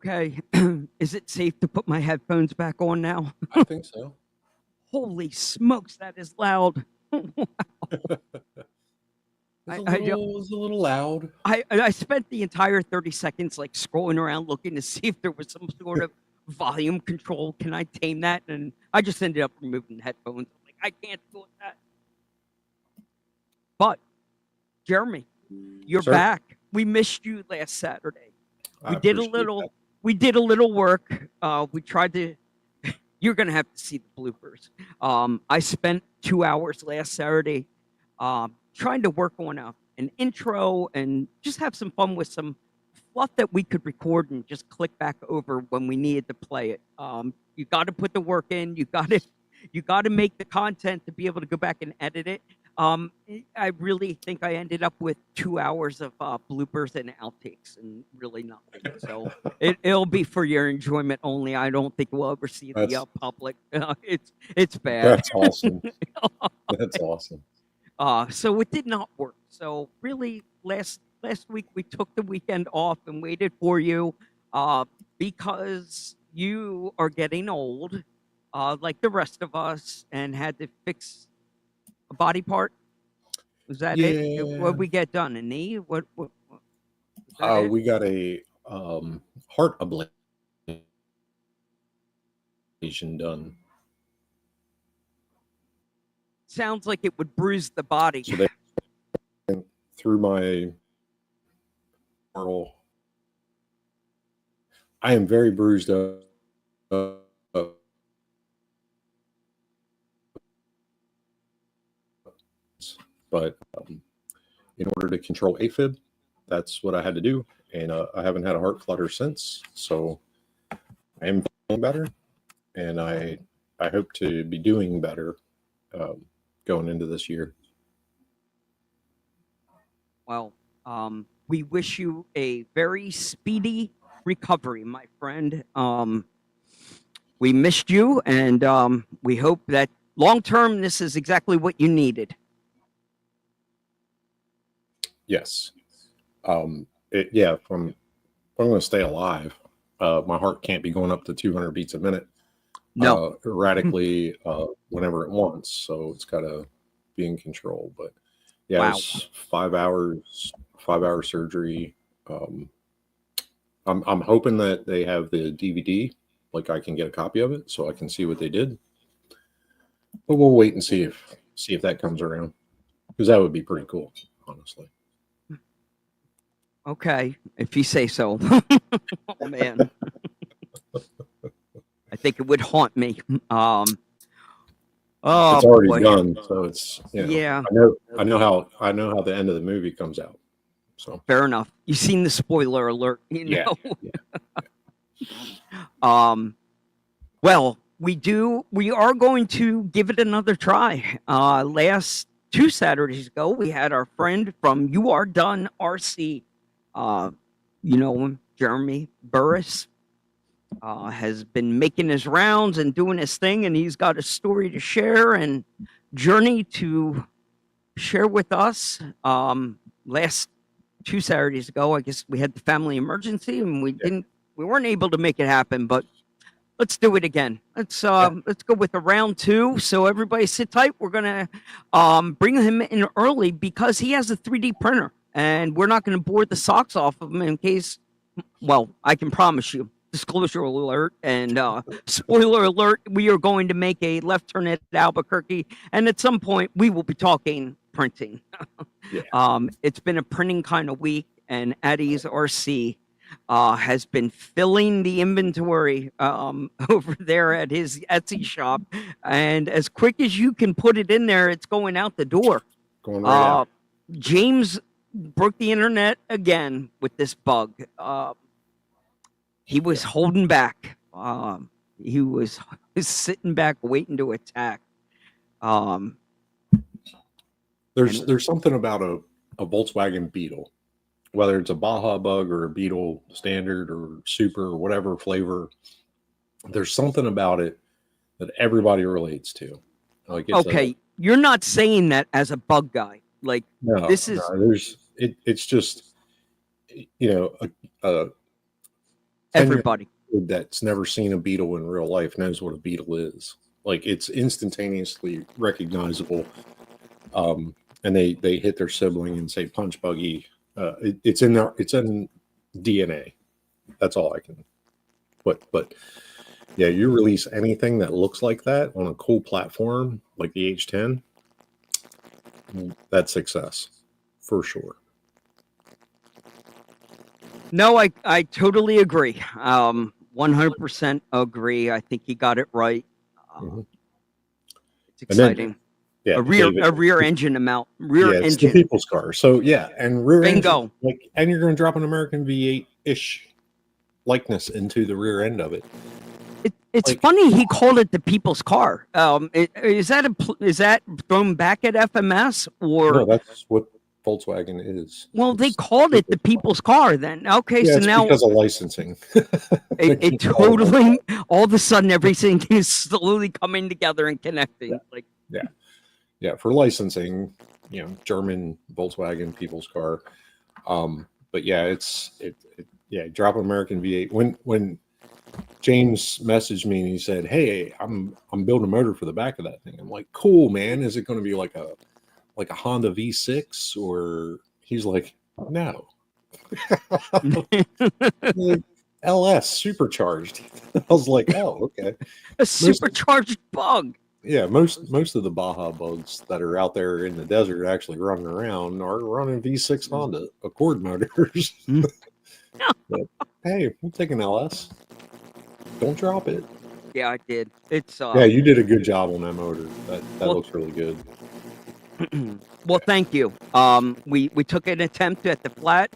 Okay. Is it safe to put my headphones back on now? I think so. Holy smokes, that is loud. It's a little loud. I spent the entire 30 seconds like scrolling around looking to see if there was some sort of volume control. Can I tame that? And I just ended up removing the headphones. Like, I can't do that. But Jeremy, you're Sir? back. We missed you last Saturday. I appreciate that. We did a little work. We tried to. You're gonna have to see the bloopers. I spent 2 hours last Saturday trying to work on an intro and just have some fun with some fluff that we could record and just click back over when we needed to play it. You got to put the work in. You got to make the content to be able to go back and edit it. I really think I ended up with 2 hours of bloopers and outtakes and really nothing. So it'll be for your enjoyment only. I don't think we'll ever see the public. It's bad. That's awesome. That's awesome. So it did not work. So really, last week we took the weekend off and waited for you because you are getting old, like the rest of us, and had to fix a body part. Was that it? What we get done? A knee? What We got a heart ablation done. Sounds like it would bruise the body. So they through my oral. I am very bruised up. But in order to control AFib, that's what I had to do. And I haven't had a heart flutter since. So I am feeling better. And I hope to be doing better going into this year. Well, we wish you a very speedy recovery, my friend. We missed you, and we hope that long-term, this is exactly what you needed. Yes. If I'm going to stay alive, my heart can't be going up to 200 beats a minute. No. Erratically, whenever it wants. So it's got to be in control. But yeah, wow. It's 5 hours, 5-hour surgery. I'm hoping that they have the DVD, like I can get a copy of it so I can see what they did. But we'll wait and see if that comes around, because that would be pretty cool, honestly. Okay, if you say so. Oh man. I think it would haunt me. Oh, it's already done, so it's yeah. I know how the end of the movie comes out. So fair enough. You've seen the spoiler alert, you know. Yeah. Well, we are going to give it another try. Last 2 Saturdays ago, we had our friend from URDoneRC. You know him, Jeremy Burris. Has been making his rounds and doing his thing, and he's got a story to share and journey to share with us. Last 2 Saturdays ago, I guess we had the family emergency, and we weren't able to make it happen. But let's do it again. Let's go with a round 2. So everybody sit tight. We're gonna bring him in early because he has a 3D printer, and we're not going to bore the socks off of him in case. Well, I can promise you. Disclosure alert and spoiler alert, we are going to make a left turn at Albuquerque, and at some point we will be talking printing. It's been a printing kind of week, and Eddie's RC has been filling the inventory over there at his Etsy shop, and as quick as you can put it in there, it's going out the door. Going right out. James broke the internet again with this bug. He was holding back. He was sitting back, waiting to attack. There's something about a Volkswagen Beetle, whether it's a Baja Bug or a Beetle Standard or Super or whatever flavor. There's something about it that everybody relates to. Like it's you're not saying that as a bug guy. Like this is. It's just, you know, Everybody. That's never seen a beetle in real life knows what a beetle is. Like, it's instantaneously recognizable. And they hit their sibling and say punch buggy. It's in DNA. That's all I can put. But yeah, you release anything that looks like that on a cool platform like the H10, that's success for sure. No, I totally agree. 100% agree. I think he got it right. It's exciting. Yeah, a rear engine amount. Rear it's engine. the people's car. So yeah, and rear Bingo. engine, and you're going to drop an American V8-ish likeness into the rear end of it. It's funny he called it the people's car. Is that thrown back at FMS or? No, that's what Volkswagen is. Well, they called it the people's car then. Okay, yeah, so it's now because of licensing. it totally all of a sudden everything is slowly coming together and connecting. Yeah, for licensing, German Volkswagen people's car. But yeah, drop an American V8. When James messaged me and he said, "Hey, I'm building a motor for the back of that thing." I'm like, "Cool, man. Is it going to be like a Honda V6 or?" He's like, "No." Like, LS supercharged. I was like, "Oh, okay." A supercharged bug. Yeah, most of the Baja bugs that are out there in the desert actually running around are running V6 Honda Accord motors. But, hey, we'll take an LS. Don't drop it. Yeah, I did. It's yeah, you did a good job on that motor. That looks really good. Well, thank you. We took an attempt at the flat.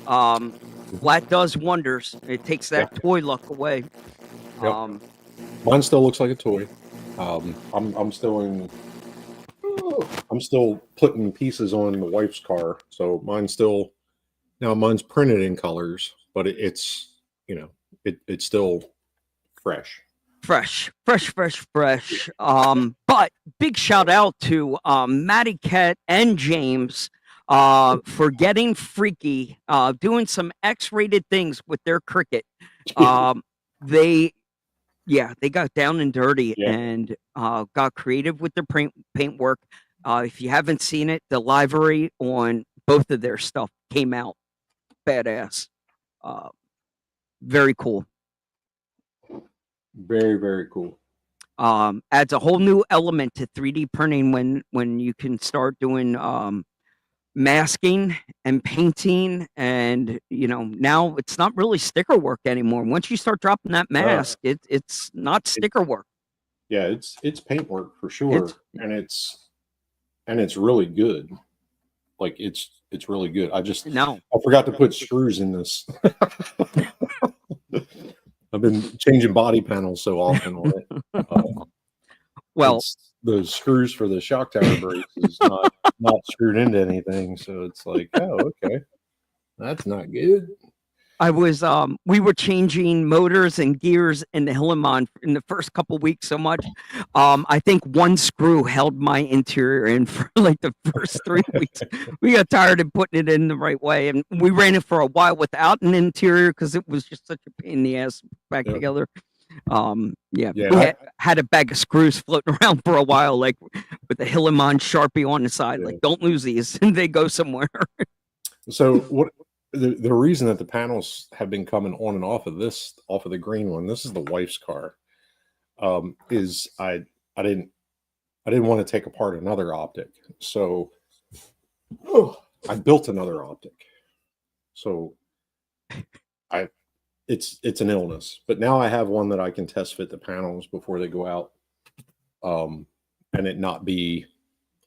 Flat does wonders. It takes that toy look away. Yep. Mine still looks like a toy. I'm still putting pieces on the wife's car, so mine's printed in colors, but it's still fresh. But big shout out to Matty Kett and James for getting freaky, doing some X-rated things with their cricket. They got down and dirty and got creative with their paint work. If you haven't seen it, the livery on both of their stuff came out badass. Very cool. Very, very cool. Adds a whole new element to 3D printing when you can start doing masking and painting, and now it's not really sticker work anymore. Once you start dropping that mask, it's not sticker work. Yeah, it's paint work for sure, and it's really good. Like it's really good. I forgot to put screws in this. I've been changing body panels so often on it. Well, the screws for the shock tower brakes is not screwed into anything, so it's like, oh, okay, that's not good. We were changing motors and gears in the Hillimon in the first couple weeks so much. I think one screw held my interior in for like the first 3 weeks. We got tired of putting it in the right way, and we ran it for a while without an interior because it was just such a pain in the ass back together. We had a bag of screws floating around for a while, like with the Hillimon Sharpie on the side, like don't lose these, and they go somewhere. So what? The reason that the panels have been coming on and off of the green one, this is the wife's car, is I didn't want to take apart another optic, so I built another optic. So it's an illness, but now I have one that I can test fit the panels before they go out, and it not be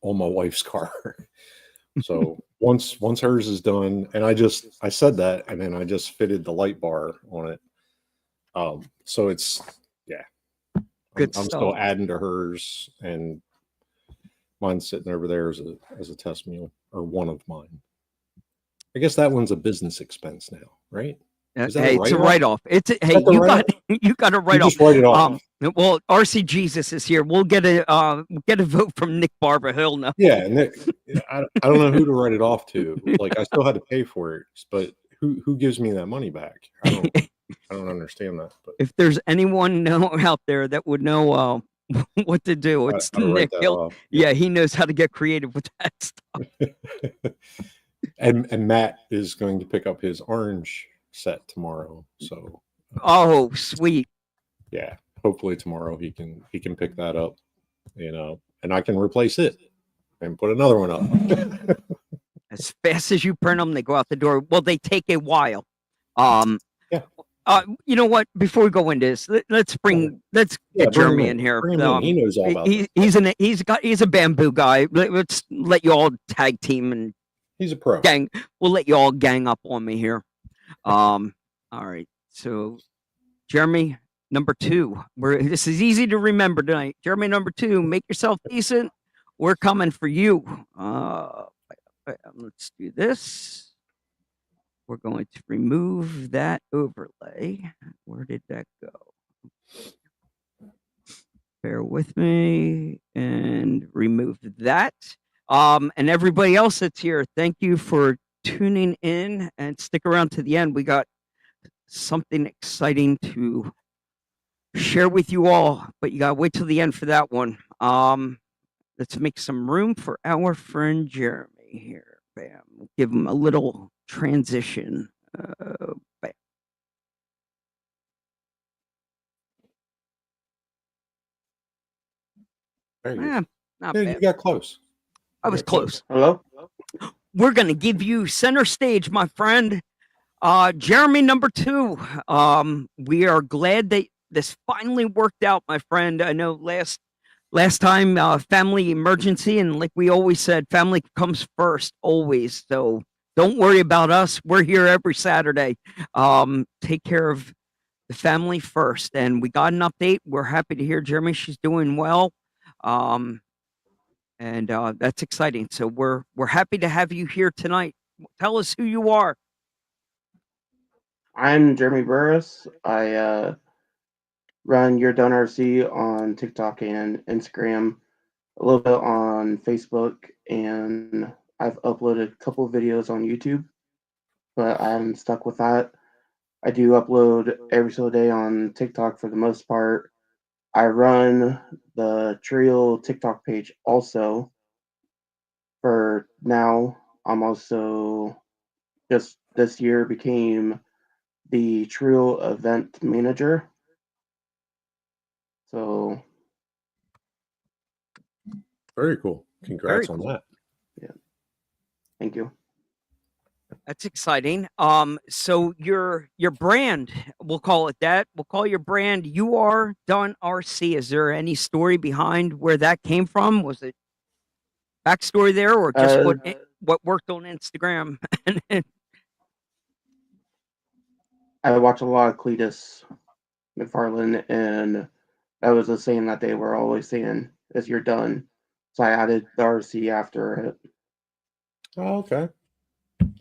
on my wife's car. So once hers is done, and I said that, and then I just fitted the light bar on it. So it's good stuff. I'm still adding to hers, and mine's sitting over there as a test meal, or one of mine. I guess that one's a business expense now, right? Hey, it's a write-off. You got to write off. Just write it off. Well, RC Jesus is here. We'll get a vote from Nick Barber. He'll know. Yeah, Nick. I don't know who to write it off to. Like, I still had to pay for it, but who gives me that money back? I don't understand that. But If there's anyone out there that would know what to do, it's how to write Nick. that off. Yeah, he knows how to get creative with that stuff. and Matt is going to pick up his orange set tomorrow. So Oh, sweet. yeah, hopefully tomorrow he can pick that up, and I can replace it and put another one up. As fast as you print them, they go out the door. Well, they take a while. Yeah. You know what? Before we go into this, let's get Jeremy in here. Bring him in. He knows all about he's a bamboo guy. Let's let you all tag team and he's a pro. gang. We'll let you all gang up on me here. All right. So, Jeremy number 2. This is easy to remember tonight. Jeremy number 2. Make yourself decent. We're coming for you. Let's do this. We're going to remove that overlay. Where did that go? Bear with me and remove that. And everybody else that's here, thank you for tuning in and stick around to the end. We got something exciting to share with you all, but you gotta wait till the end for that one. Let's make some room for our friend Jeremy here. Bam. We'll give him a little transition. Bam. There you go. Not Yeah, bad. you got close. I was close. Hello? We're going to give you center stage, my friend. Jeremy number 2. We are glad that this finally worked out, my friend. I know last time family emergency, and like we always said, family comes first always. So don't worry about us. We're here every Saturday. Take care of the family first. And we got an update. We're happy to hear Jeremy. She's doing well. And that's exciting. So we're happy to have you here tonight. Tell us who you are. I'm Jeremy Burris. I run URDoneRC on TikTok and Instagram, a little bit on Facebook, and I've uploaded a couple of videos on YouTube, but I haven't stuck with that. I do upload every single day on TikTok for the most part. I run the Trail TikTok page also. For now, I'm also just this year became the Trail event manager. So Very cool. Congrats Very on cool. that. yeah, thank you. That's exciting. So your brand, we'll call it that. We'll call your brand URDoneRC. Is there any story behind where that came from? Was it backstory there, or just what worked on Instagram? I watch a lot of Cletus McFarlane, and that was the saying that they were always saying, "Is you're done." So I added the RC after it. Oh, okay.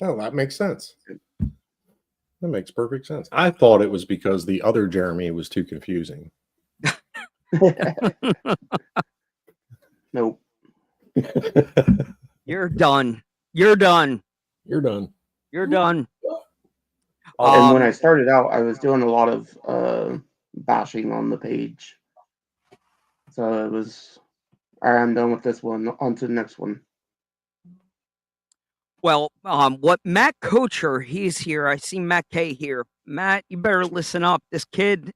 Oh, that makes sense. That makes perfect sense. I thought it was because the other Jeremy was too confusing. Nope. You're done. You're done. You're done. You're done. And when I started out, I was doing a lot of bashing on the page. So it was, all right, I'm done with this one. On to the next one. Well, what Matt Kocher, he's here. I see Matt K here. Matt, you better listen up. This kid,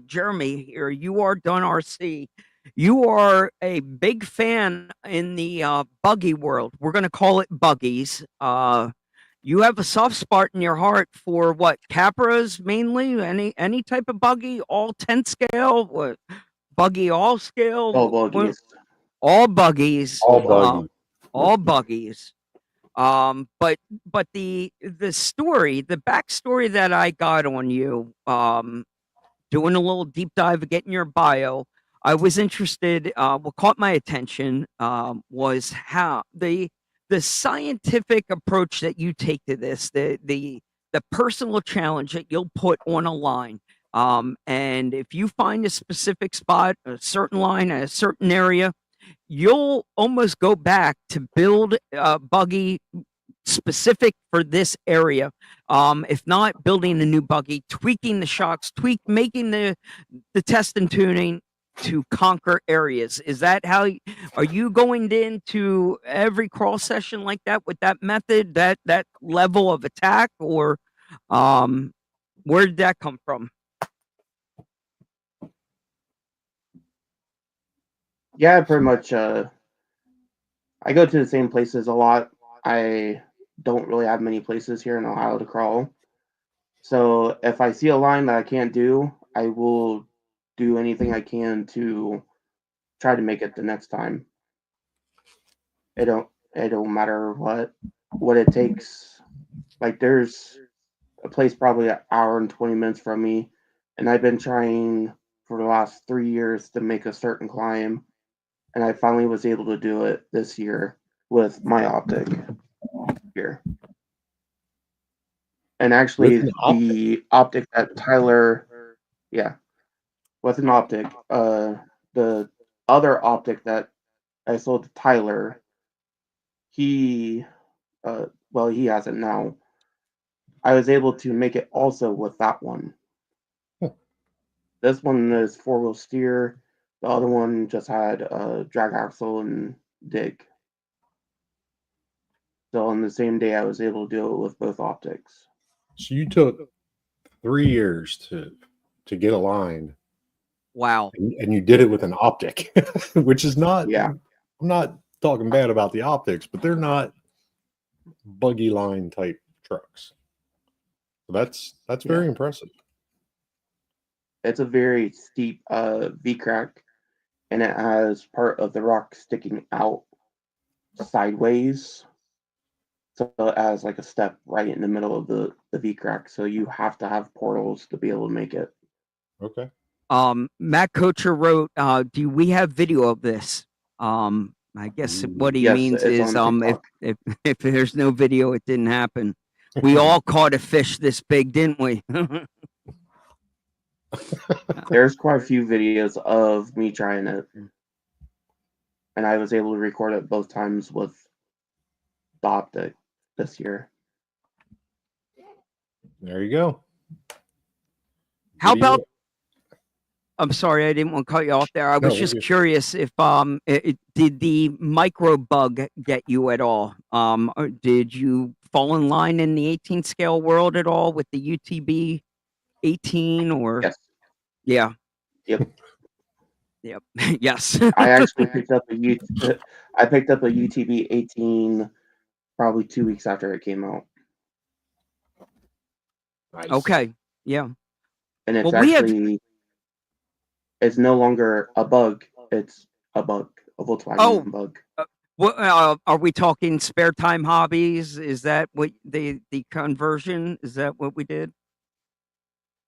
Jeremy here, URDoneRC. You are a big fan in the buggy world. We're going to call it buggies. You have a soft spot in your heart for what? Capras mainly? Any type of buggy? All 10 scale? What? Buggy all scale? All buggies. All buggies. All buggy. All buggies. But the story, the backstory that I got on you, doing a little deep dive of getting your bio, I was interested. What caught my attention was how the scientific approach that you take to this, the personal challenge that you'll put on a line. And if you find a specific spot, a certain line, a certain area, you'll almost go back to build a buggy specific for this area. If not, building a new buggy, tweaking the shocks, making the test and tuning to conquer areas. Is that how? Are you going into every crawl session like that with that method, that level of attack, or where did that come from? Yeah, pretty much. I go to the same places a lot. I don't really have many places here in Ohio to crawl. So if I see a line that I can't do, I will do anything I can to try to make it the next time. It don't matter what it takes. Like there's a place probably an hour and 20 minutes from me, and I've been trying for the last 3 years to make a certain climb, and I finally was able to do it this year with my optic here. And actually, With an the optic that Tyler, yeah, with an optic, the other optic that I sold to Tyler, he, well, he has it now. I was able to make it also with that one. This one is 4-wheel steer. The other one just had a drag axle and dig. So on the same day, I was able to do it with both optics. So you took 3 years to get aligned. Wow. And you did it with an optic, which is not. Yeah. I'm not talking bad about the optics, but they're not buggy line type trucks. So that's very impressive. It's a very steep V crack, and it has part of the rock sticking out sideways. So it has like a step right in the middle of the V crack. So you have to have portals to be able to make it. Okay. Matt Kocher wrote, do we have video of this? I guess what he Yes, means it's is on TikTok. if there's no video, it didn't happen. We all caught a fish this big, didn't we? There's quite a few videos of me trying it. And I was able to record it both times with the optic this year. There you go. How Video. about? I'm sorry, I didn't want to cut you off there. I was No, just we're good. curious if did the micro bug get you at all? Or did you fall in line in the 18 scale world at all with the UTB 18 or? Yes. Yeah. Yep. Yep. Yes. I actually picked up a UTB 18 probably 2 weeks after it came out. Nice. Okay. Yeah. And it's Well, we have- actually it's no longer a bug, it's a bug, a Volkswagen bug. What are we talking? Spare time hobbies? Is that what the conversion? Is that what we did?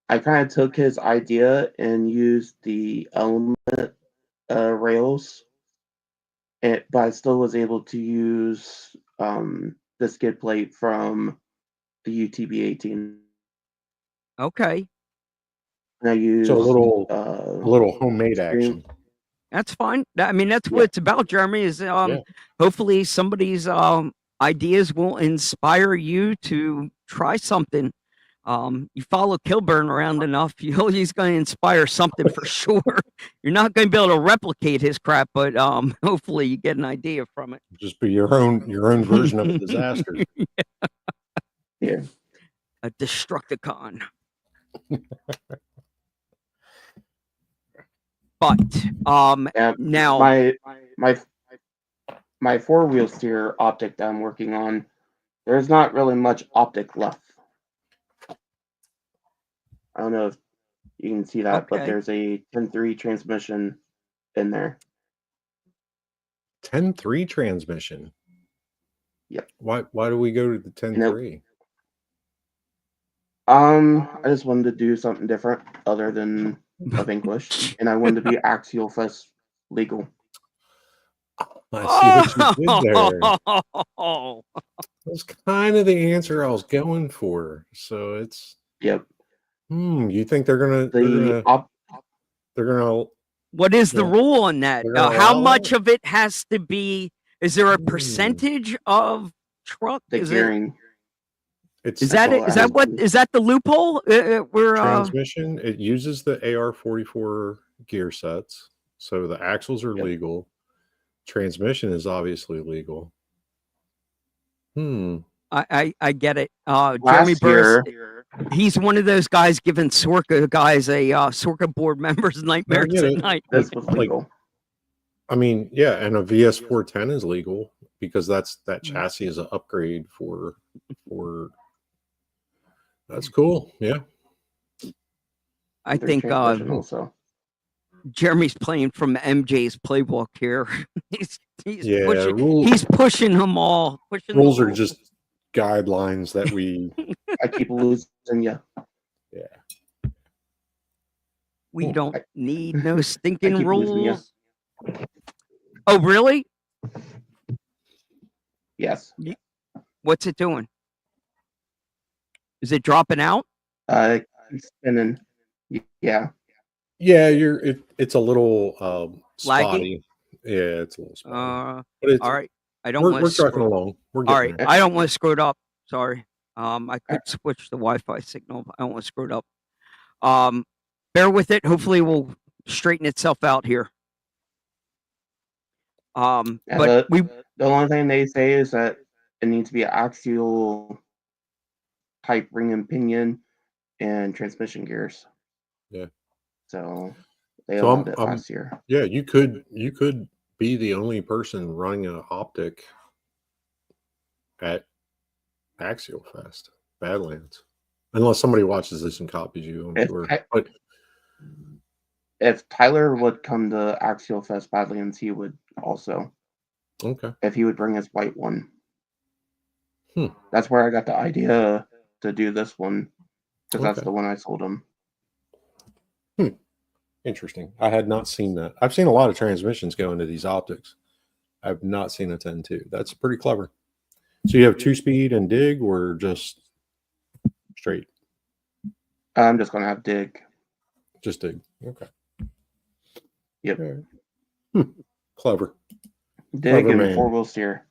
I kind of took his idea and used the element rails, but I still was able to use the skid plate from the UTB 18. Okay. And I used So a little homemade action. That's fine. I mean, that's what it's about, Jeremy, is hopefully somebody's ideas will inspire you to try something. You follow Kilburn around enough, he's going to inspire something for sure. You're not going to be able to replicate his crap, but hopefully you get an idea from it. Just be your own version of a disaster. Yeah. A Destructicon. But now my 4-wheel steer optic that I'm working on, there's not really much optic left. I don't know if you can see that, but there's a 10.3 transmission in there. 10.3 transmission. Yep. Why do we go to the 10.3? I just wanted to do something different other than a Vanquish, and I wanted to be Axial Fest legal. I see what you did there. That's kind of the answer I was going for. So it's you think they're gonna what is the rule on that? How much of it has to be? Is there a percentage of truck? The Is it? gearing. It's Is that it? all Is I that have what? to- Is that the loophole? We're transmission. It uses the AR-44 gear sets, so the axles are Yep. legal. Transmission is obviously legal. I get it. Jeremy Last Burris, year, he's one of those guys giving Sorka guys a Sorka board members nightmares get at it. night. this was legal. I mean, yeah, and a VS410 is legal because that chassis is an upgrade for. That's cool. Yeah. I Three think transmission also. Jeremy's playing from MJ's playbook here. he's Yeah, pushing. rules He's pushing them all. Pushing the are rules. just guidelines that we. I keep losing you. Yeah. We Oh, don't need no I stinking keep losing you. rules. Oh, really? Yes. What's it doing? Is it dropping out? It's spinning. Yeah. Yeah, it's a little Laggy? spotty. Yeah, it's a little spotty. But it's All right. I don't we're want to trucking along. We're All getting right. there. I don't want to screw it up. Sorry. I could switch the Wi-Fi signal. But I don't want to screw it up. Bear with it. Hopefully, we'll straighten itself out here. Yeah, But we the only thing they say is that it needs to be an axial type ring and pinion and transmission gears. Yeah. So they So allowed it last year. Yeah, you could be the only person running an optic at Axial Fest, Badlands, unless somebody watches this and copies you. I'm sure. But If Tyler would come to Axial Fest Badlands, he would also. okay, If he would bring his white one. That's where I got the idea to do this one, because that's Okay. the one I sold him. Interesting. I had not seen that. I've seen a lot of transmissions go into these optics. I've not seen a 10-2. That's pretty clever. So you have 2-speed and dig, or just straight? I'm just gonna have dig. Just dig. Okay. Yep. All right. Clever. Dig Clever and man. 4-wheel steer.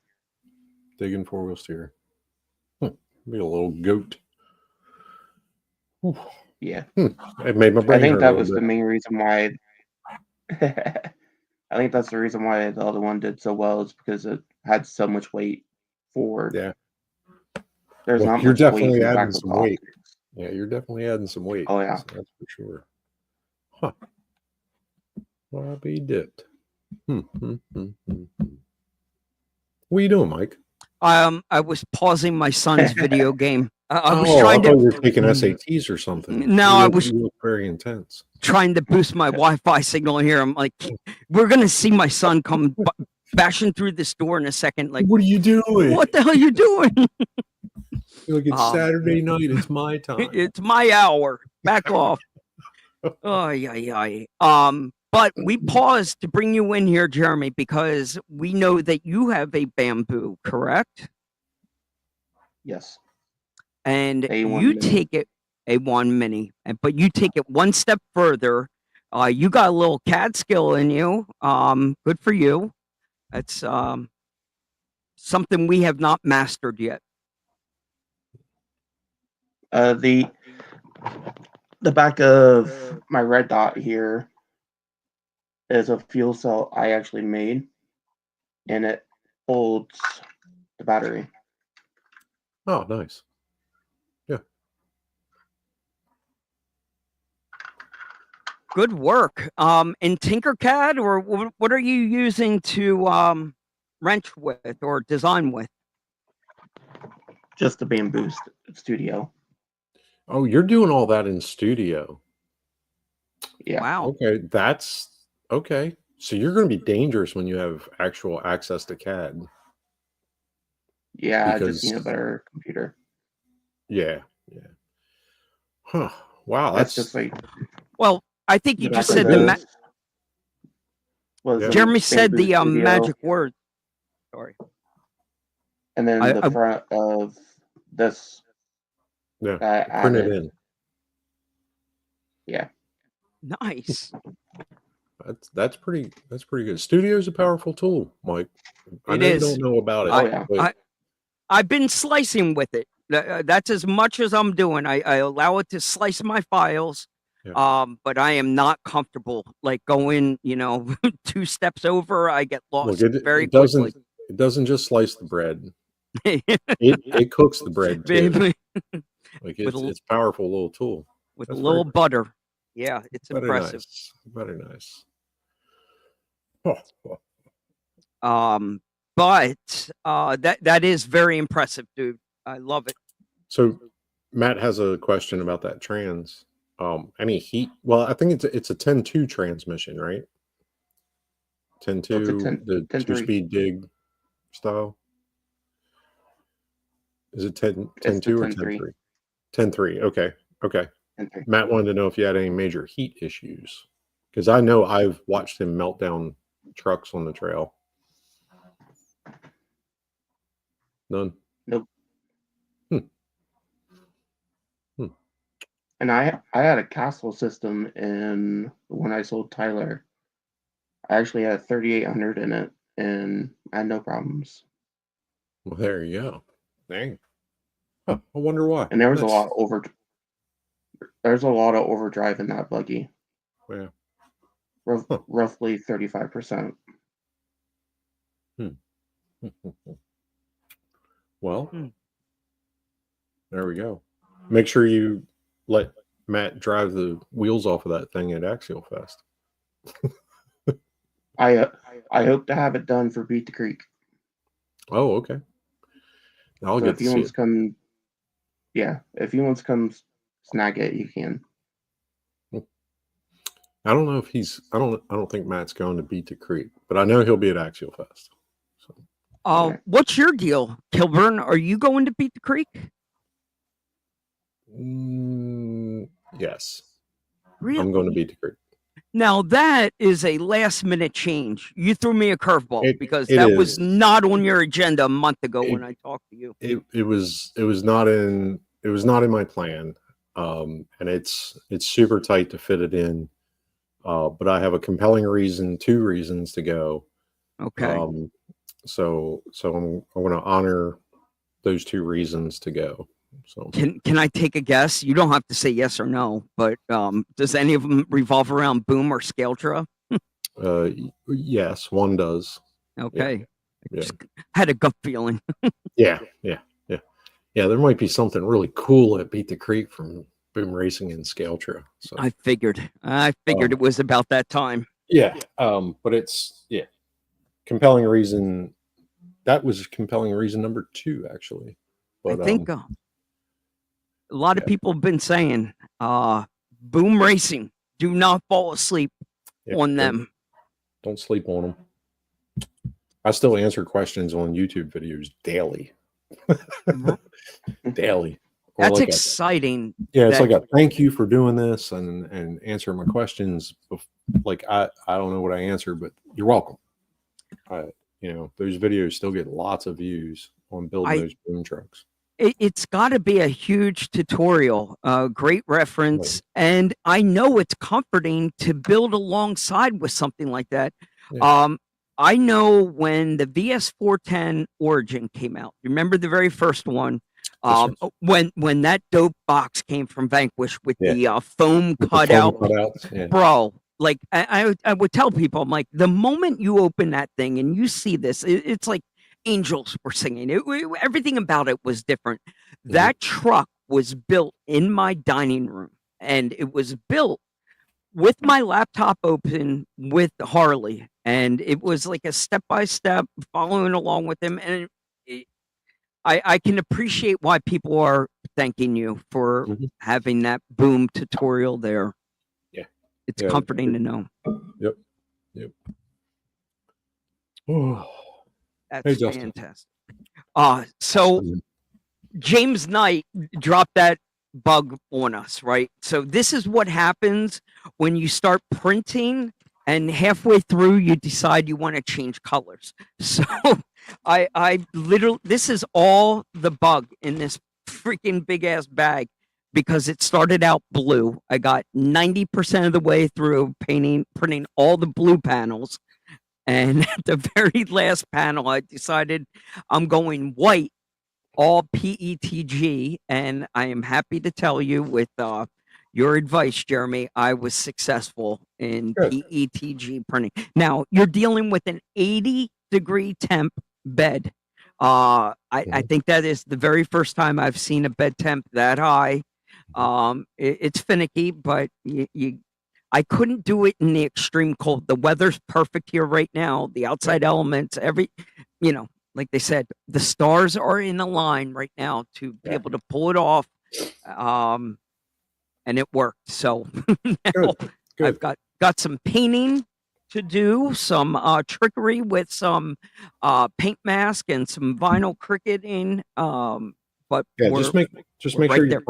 Dig and 4-wheel steer. Be a little goat. Whew. Yeah. It made my brain I think hurt a that little was the bit. main reason why. I think that's the reason why the other one did so well, is because it had so much weight forward. Yeah. There's Well, not you're much weight in definitely the back adding of some the weight. optics. Yeah, you're definitely adding some weight. Oh, yeah. So that's for sure. Huh. Well, I'll be dipped. What are you doing, Mike? I was pausing my son's video game. I was I trying thought you to were taking SATs or something. No, I was- You look very intense. trying to boost my Wi-Fi signal here. I'm like, we're gonna see my son come bashing through this door in a second. Like, What are you doing? what the hell are you doing? You're like, it's Saturday night. It's my time. It's my hour. Back off. Oh yeah. But we paused to bring you in here, Jeremy, because we know that you have a bamboo, correct? Yes. And A1 you Mini. take it A1 Mini, but you take it one step further. You got a little CAD skill in you. Good for you. That's something we have not mastered yet. The back of my red dot here is a fuel cell I actually made, and it holds the battery. Oh, nice. Yeah. Good work. In Tinkercad, or what are you using to wrench with or design with? Just the Bamboo Studio. Oh, you're doing all that in studio. Yeah. Wow. Okay, that's okay. So you're going to be dangerous when you have actual access to CAD. Yeah, I Because- just need a better computer. Yeah. Huh. Wow, That's that's just like Well, I think you the just back said of the this was Yeah. the Jeremy said Bamboo the Studio, magic word. Sorry. and then I- the front of this. yeah. I Print it added. in. Nice. That's pretty good. Studio's a powerful tool, Mike. I It know is. you don't know about it. Oh, yeah. but I've been slicing with it. That's as much as I'm doing. I allow it to slice my files. Yeah. But I am not comfortable like going, 2 steps over. I get Look, lost it very it doesn't quickly. it doesn't just slice the bread. It cooks the bread too. Baby, Like with it's powerful little tool. with a That's very little butter. Yeah, it's very impressive. nice. Very nice. Oh, But that is very impressive, dude. I love it. so Matt has a question about that trans. Any heat? Well, I think it's a 10-2 transmission, right? It's a 10-2, 10, the 10 two-speed dig style. Is it 10 It's the 10-2 or 10-3. 10-3? 10-3. Okay. Okay. 10-3. Matt wanted to know if you had any major heat issues. Because I know I've watched him melt down trucks on the trail. None. Nope. Hmm. And I had a Castle system in when I sold Tyler. I actually had 3800 in it, and I had no problems. Well, there you go. Dang. Huh, I wonder why. And there was That's- there's a lot of overdrive in that buggy. Yeah. Roughly 35%. Well, Hmm. there we go. Make sure you let Matt drive the wheels off of that thing at Axial Fest. I hope to have it done for Beat the Creek. Oh, okay. I'll So get if to he see wants it. to come, yeah, if he wants to come snag it, you can. I don't know if he's. I don't think Matt's going to Beat the Creek, but I know he'll be at Axial Fest. So Okay. What's your deal, Kilburn? Are you going to Beat the Creek? yes, Really? I'm going to Beat the Creek. Now that is a last minute change. You threw me a curveball because it that is. was not on your agenda a month ago It- when I talked to you. It was not in my plan, and it's super tight to fit it in. But I have a compelling reason, 2 reasons to go. Okay. So I'm going to honor those 2 reasons to go. So Can I take a guess? You don't have to say yes or no, but does any of them revolve around Boom or Skeltra? yes, one does. Okay. Yeah. Just had a gut feeling. Yeah. There might be something really cool at Beat the Creek from Boom Racing and Skeltra. So I figured it was about that time. yeah. But it's compelling reason. That was compelling reason number 2, actually. But I think a lot of people have been saying, Boom Racing, do not fall asleep on them. Don't sleep on them. I still answer questions on YouTube videos daily. Daily. Or That's like exciting. it's like a thank you for doing this and answering my questions. Like I don't know what I answer, but you're welcome. Those videos still get lots of views on building those boom trucks. It's got to be a huge tutorial, great reference, and I know it's comforting to build alongside with something like that. Yeah. I know when the VS410 Origin came out. Remember the very first one? Yes, When that dope box came from Vanquish with the foam With the cutout, foam cutouts, yeah. bro. Like I would tell people, I'm like, the moment you open that thing and you see this, it's like angels were singing. Everything about it was different. That truck was built in my dining room, and it was built with my laptop open with Harley, and it was like a step by step following along with him. And I can appreciate why people are thanking you for having that boom tutorial there. Yeah, it's comforting to know. Yep. Oh, That's fantastic. So James Knight dropped that bug on us, right? So this is what happens when you start printing and halfway through you decide you want to change colors. So I literally, this is all the bug in this freaking big ass bag because it started out blue. I got 90% of the way through printing all the blue panels. And at the very last panel, I decided I'm going white all PETG, and I am happy to tell you with your advice, Jeremy, I was successful in Good. PETG printing. Now, you're dealing with an 80-degree temp bed. I think that is the very first time I've seen a bed temp that high. It's finicky, but I couldn't do it in the extreme cold. The weather's perfect here right now. The outside elements, like they said, the stars are in a line right now to be able to pull it off. And it worked. So now Good. I've got some painting to do, some trickery with some paint mask and some vinyl cricketing. But Yeah, just make right sure there.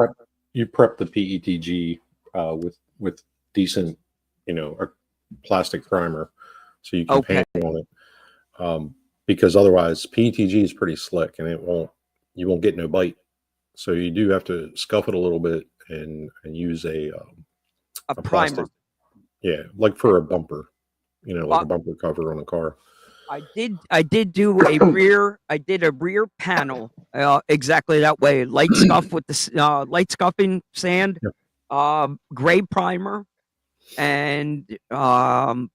you prep the PETG with decent, a plastic primer, so you can paint on it. Because otherwise, PETG is pretty slick and you won't get no bite. So you do have to scuff it a little bit and use a primer. Plastic, yeah, like for a bumper, like a bumper cover on a car. I did do a rear. I did a rear panel exactly that way. Light scuff with the light scuffing sand, gray primer, and then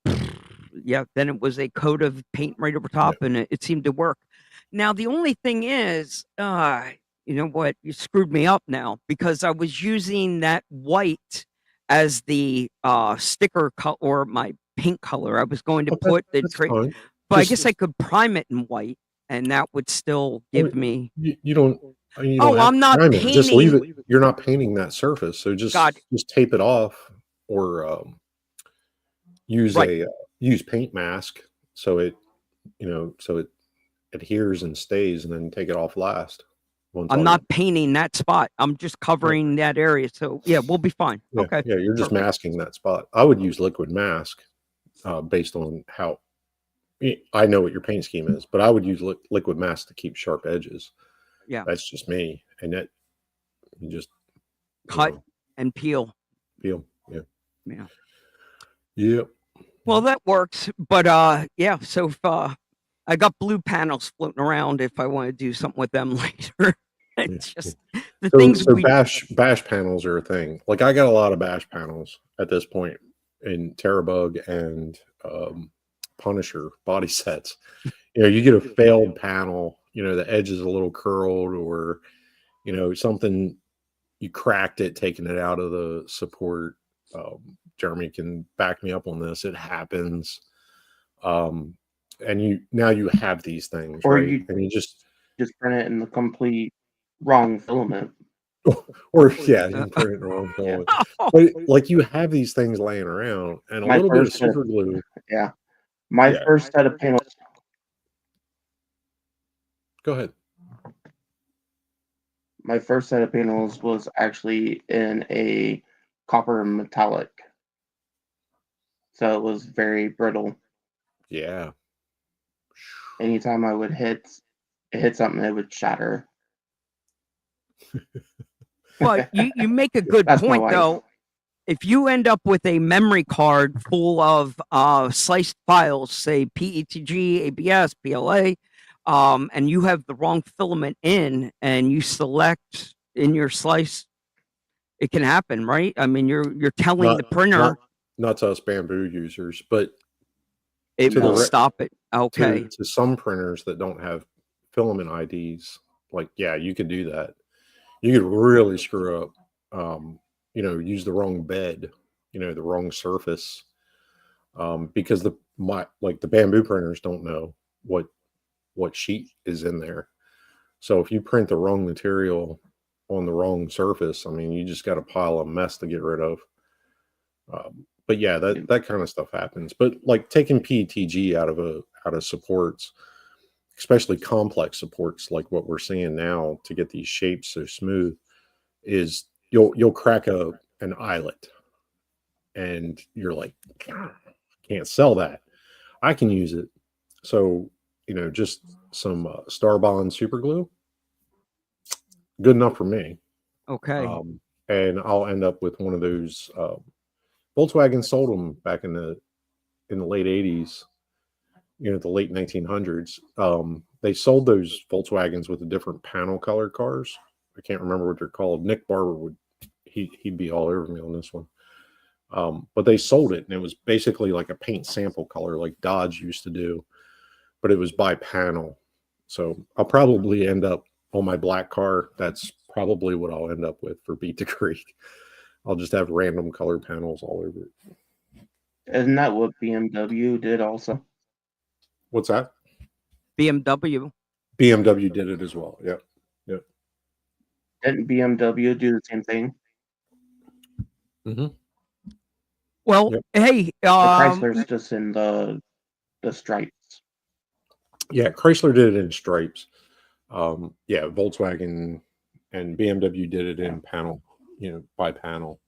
it was a coat of paint right over top, and it seemed to work. Now the only thing is, you know what? You screwed me up now because I was using that white as the sticker color or my paint color. I was going to put the fine. but I guess I could prime it in white, and that would still give me. You don't. I'm not painting. Just leave it. You're not painting that surface, so just tape it off, or use use paint mask so it adheres and stays, and then take it off last. I'm not painting that spot. I'm just covering that area. So yeah, we'll be fine. Okay. Yeah, you're just masking that spot. I would use liquid mask based on how I know what your paint scheme is, but I would use liquid mask to keep sharp edges. Yeah. That's just me. And that you just cut and peel. Yeah. Yeah. Yep. Well, that works. But so if I got blue panels floating around if I want to do something with them later. It's just the things. So bash panels are a thing. Like I got a lot of bash panels at this point in Terrabug and Punisher body sets. You get a failed panel, the edge is a little curled, or something, you cracked it, taking it out of the support. Jeremy can back me up on this. It happens. And you have these things, or right? you and you just print it in the complete wrong filament. Or you can print it in the wrong filament. But like you have these things laying around, and a little bit of super glue. Yeah. My first set of panels. Go ahead. My first set of panels was actually in a copper metallic. So it was very brittle. Yeah. Anytime I would hit something, it would shatter. Well, you make a good point, though. If you end up with a memory card full of sliced files, say PETG, ABS, PLA, and you have the wrong filament in, and you select in your slice, it can happen, right? I mean, you're telling the printer. Not to us bamboo users, but it will stop it. Okay. To some printers that don't have filament IDs, like you could do that. You could really screw up. Use the wrong bed, the wrong surface, because the bamboo printers don't know what sheet is in there. So if you print the wrong material on the wrong surface, I mean, you just got a pile of mess to get rid of. But yeah, that kind of stuff happens. But like taking PETG out of supports, especially complex supports like what we're seeing now to get these shapes so smooth, is you'll crack an eyelet, and you're like, can't sell that. I can use it. So just some Starbond super glue, good enough for me. Okay. And I'll end up with one of those. Volkswagen sold them back in the late 80s. the late 1900s. They sold those Volkswagens with the different panel color cars. I can't remember what they're called. Nick Barber he'd be all over me on this one. But they sold it, and it was basically like a paint sample color, like Dodge used to do, but it was by panel. So I'll probably end up on my black car. That's probably what I'll end up with for Beat the Creek. I'll just have random color panels all over it. Isn't that what BMW did also? What's that? BMW. BMW did it as well. Yeah. Yeah. Didn't BMW do the same thing? Mm-hmm. Well, Yep. hey, The Chrysler's just in the stripes. Yeah, Chrysler did it in stripes. Yeah, Volkswagen and BMW did it in panel, by panel.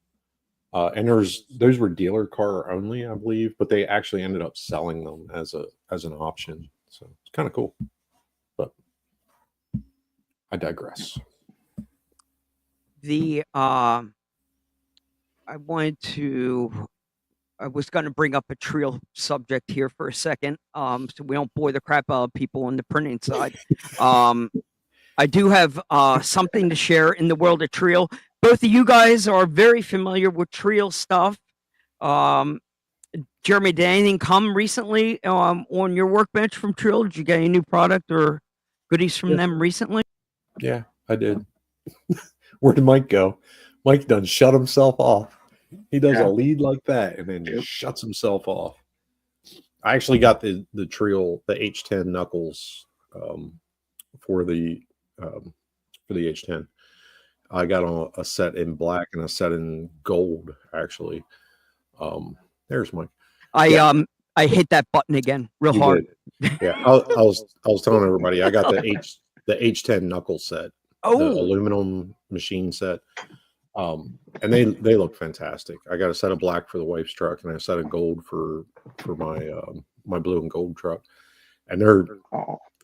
And those were dealer car only, I believe, but they actually ended up selling them as an option. So it's kind of cool. But I digress. I was going to bring up a Trial subject here for a second, so we don't bore the crap out of people on the printing side. I do have something to share in the world of Trial. Both of you guys are very familiar with Trial stuff. Jeremy, did anything come recently on your workbench from Trial? Did you get any new product or goodies from them recently? Yeah, I did. Where did Mike go? Mike done shut himself off. He does a lead like that and then just shuts himself off. I actually got the Trial, the H10 knuckles for the H10. I got on a set in black and a set in gold, actually. There's Mike. I hit that button again real hard. Yeah, I was telling everybody I got the H10 knuckle set, the aluminum machine set. And they look fantastic. I got a set of black for the wife's truck and a set of gold for my my blue and gold truck, and they're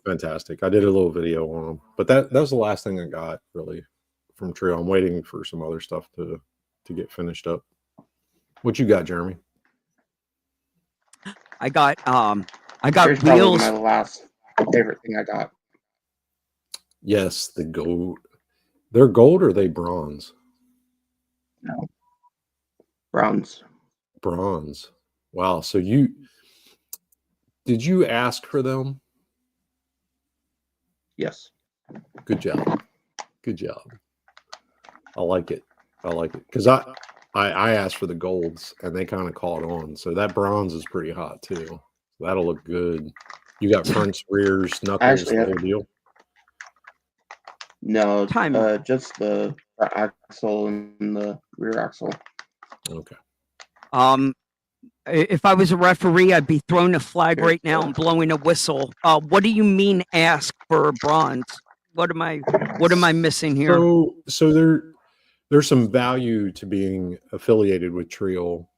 fantastic. I did a little video on them, but that was the last thing I got really from Trial. I'm waiting for some other stuff to get finished up. What you got, Jeremy? I got Here's wheels. my last favorite thing I got. Yes, the gold. They're gold or are they bronze? No. Bronze. Bronze. Wow. So did you ask for them? Yes. Good job. Good job. I like it. Because I asked for the golds and they kind of caught on. So that bronze is pretty hot too. That'll look good. You got fronts, rears, knuckles, the whole deal? No, just the axle and the rear axle. Okay. If I was a referee, I'd be throwing a flag right now and blowing a whistle. What do you mean ask for bronze? What am I missing here? So there's some value to being affiliated with Trial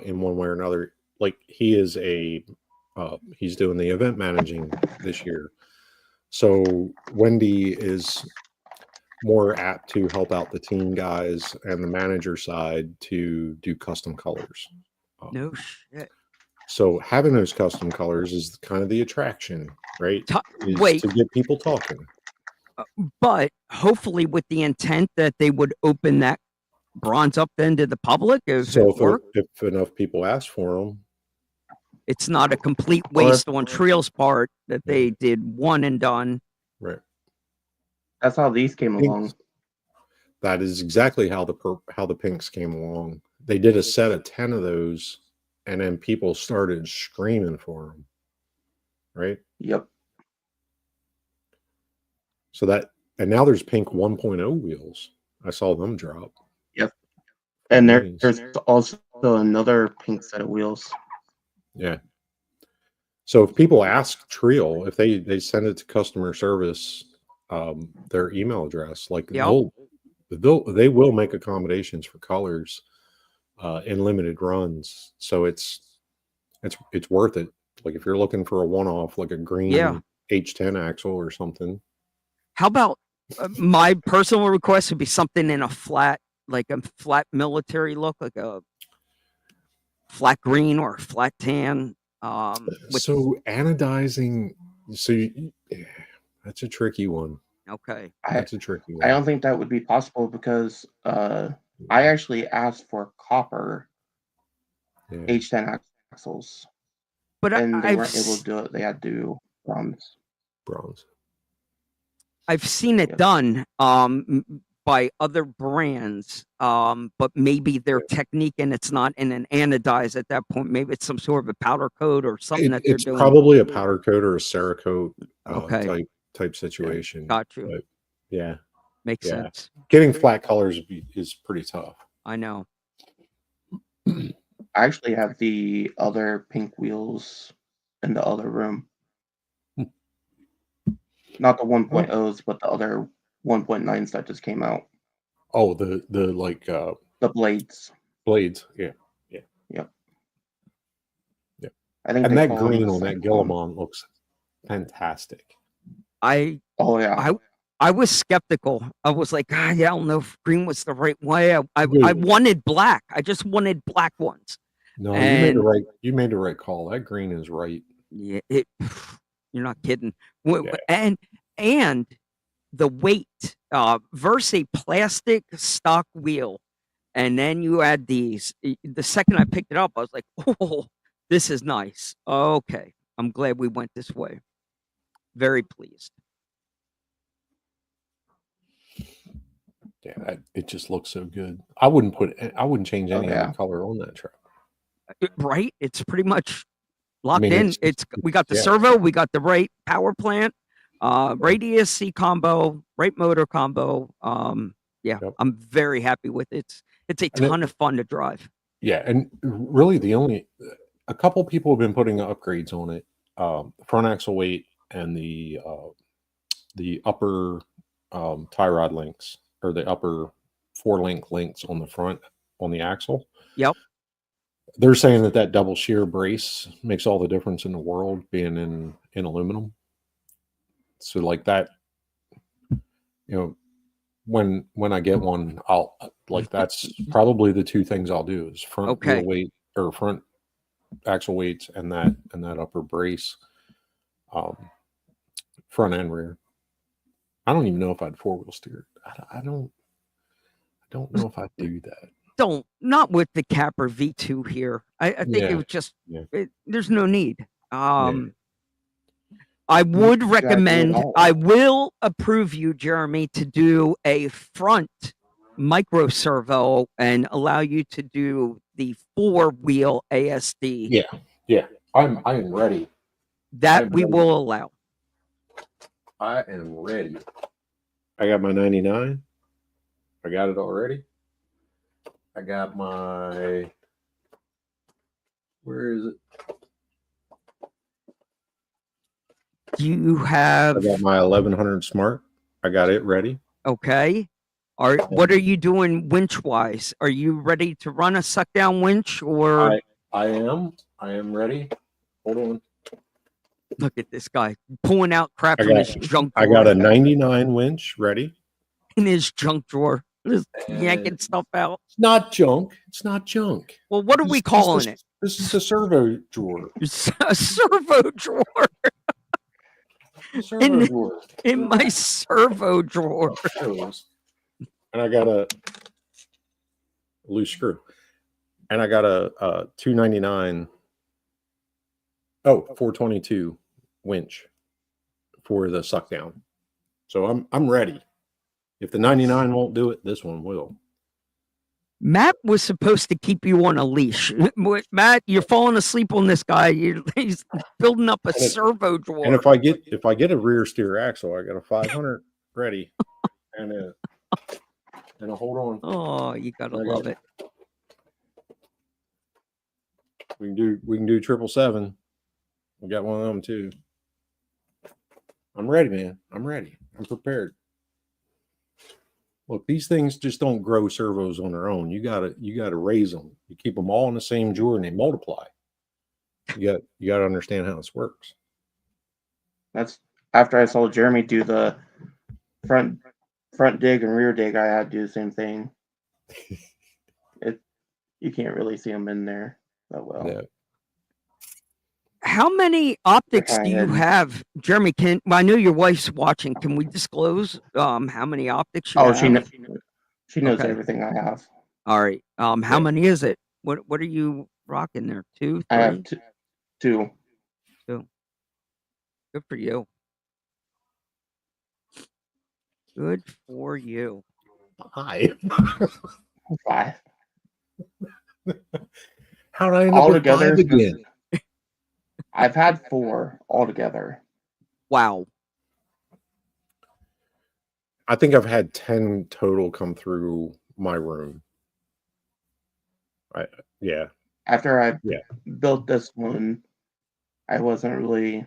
in one way or another. Like he's doing the event managing this year. So Wendy is more apt to help out the team guys and the manager side to do custom colors. No shit. So having those custom colors is kind of the attraction, right? Wait. To get people talking. But hopefully with the intent that they would open that bronze up then to the public. If enough people ask for them. It's not a complete waste on Trial's part that they did one and done. Right. That's how these came along. That is exactly how the pinks came along. They did a set of 10 of those, and then people started screaming for them. Right. Yep. So and now there's pink 1.0 wheels. I saw them drop. Yep. And there's also another pink set of wheels. Yeah. So if people ask Trial, if they send it to customer service, their email address, like they will make accommodations for colors in limited runs. So it's worth it. Like if you're looking for a one-off, like a green H10 axle or something. How about my personal request would be something in a flat military look, like a flat green or a flat tan. With, So anodizing, that's a tricky one. okay. That's a tricky I one. don't think that would be possible because I actually asked for copper Yeah. H10 axles, But and they I've weren't able to do it. They had to do bronze. Bronze. I've seen it Yep. done by other brands, but maybe their technique and it's not in an anodize at that point. Maybe it's some sort of a powder coat or something that they're It's doing. probably a powder coat or a Cerakote Okay. type situation. Got you. But yeah, Makes yeah. sense. Getting flat colors is pretty tough. I know. I actually have the other pink wheels in the other room. Not the 1.0s, but the other 1.9s that just came out. Oh, the like The blades. blades. Yeah. Yep. Yep. I think And they that call them green the on that Cyclone. Guillemot looks fantastic. Oh yeah. I was skeptical. I was like, yeah, I don't know if green was the right way. I Good. wanted black. I just wanted black ones. No, And you made the right call. That green is right. yeah, you're not kidding. Yeah. And the weight versus a plastic stock wheel, and then you add these. The second I picked it up, I was like, oh, this is nice. Okay, I'm glad we went this way. Very pleased. Yeah, it just looks so good. I wouldn't change any yeah. other color on that truck. Right? It's pretty much locked mean, in. We got the yeah. servo, we got the right power plant, right ESC combo, right motor combo. Yeah, Yep. I'm very happy with it. It's a ton of fun to drive. Yeah, and really a couple people have been putting upgrades on it. Front axle weight and the upper tie rod links, or the upper 4-link links on the front on the axle. Yep. They're saying that double shear brace makes all the difference in the world, being in aluminum. So like that, when I get one, I'll that's probably the two things I'll do is front wheel weight or front axle weights and that upper brace, front and rear. I don't even know if I'd 4-wheel steer. I don't know if I'd do that. Not with the Capper V2 here. I think it was just there's no need. I would recommend, I will approve you, Jeremy, to do a front micro servo and allow you to do the 4-wheel ASD. Yeah. I am ready. That we will allow. I am ready. I got my 99. I got it already. I got my, where is it? You have, I got my 1100 Smart. I got it ready. Okay. What are you doing winch wise? Are you ready to run a suck down winch or? I am ready. Hold on. Look at this guy pulling out crap from his junk drawer. I got a 99 winch ready. In his junk drawer. Just yanking stuff out. It's not junk. It's not junk. Well, what are we calling it? This is a servo drawer. It's a servo drawer. Servo drawer. In my servo drawer. And I got a loose screw. And I got a 299. 422 winch for the suck down. So I'm ready. If the 99 won't do it, this one will. Matt was supposed to keep you on a leash. Matt, you're falling asleep on this guy. He's building up a servo drawer. And if I get a rear steer axle, I got a 500 ready, and a hold on. Oh, you gotta love it. We can do 777. We got one of them too. I'm ready, man. I'm ready. I'm prepared. Look, these things just don't grow servos on their own. You gotta raise them. You keep them all in the same drawer and they multiply. You gotta understand how this works. That's after I saw Jeremy do the front dig and rear dig. I had to do the same thing. You can't really see them in there that well. Yeah. how many optics do you ahead. have, Jeremy? I know your wife's watching. Can we disclose how many optics you Oh, have? she knows Okay. everything I have. All right. How Yeah. many is it? What are you rocking there? 2, 3? I have two. 2. Good for you. Good for you. Hi. 5 How did I end up with altogether. 5 again? I've had 4 altogether. Wow. I think I've had 10 total come through my room. Yeah. After I Yeah. built this one, I wasn't really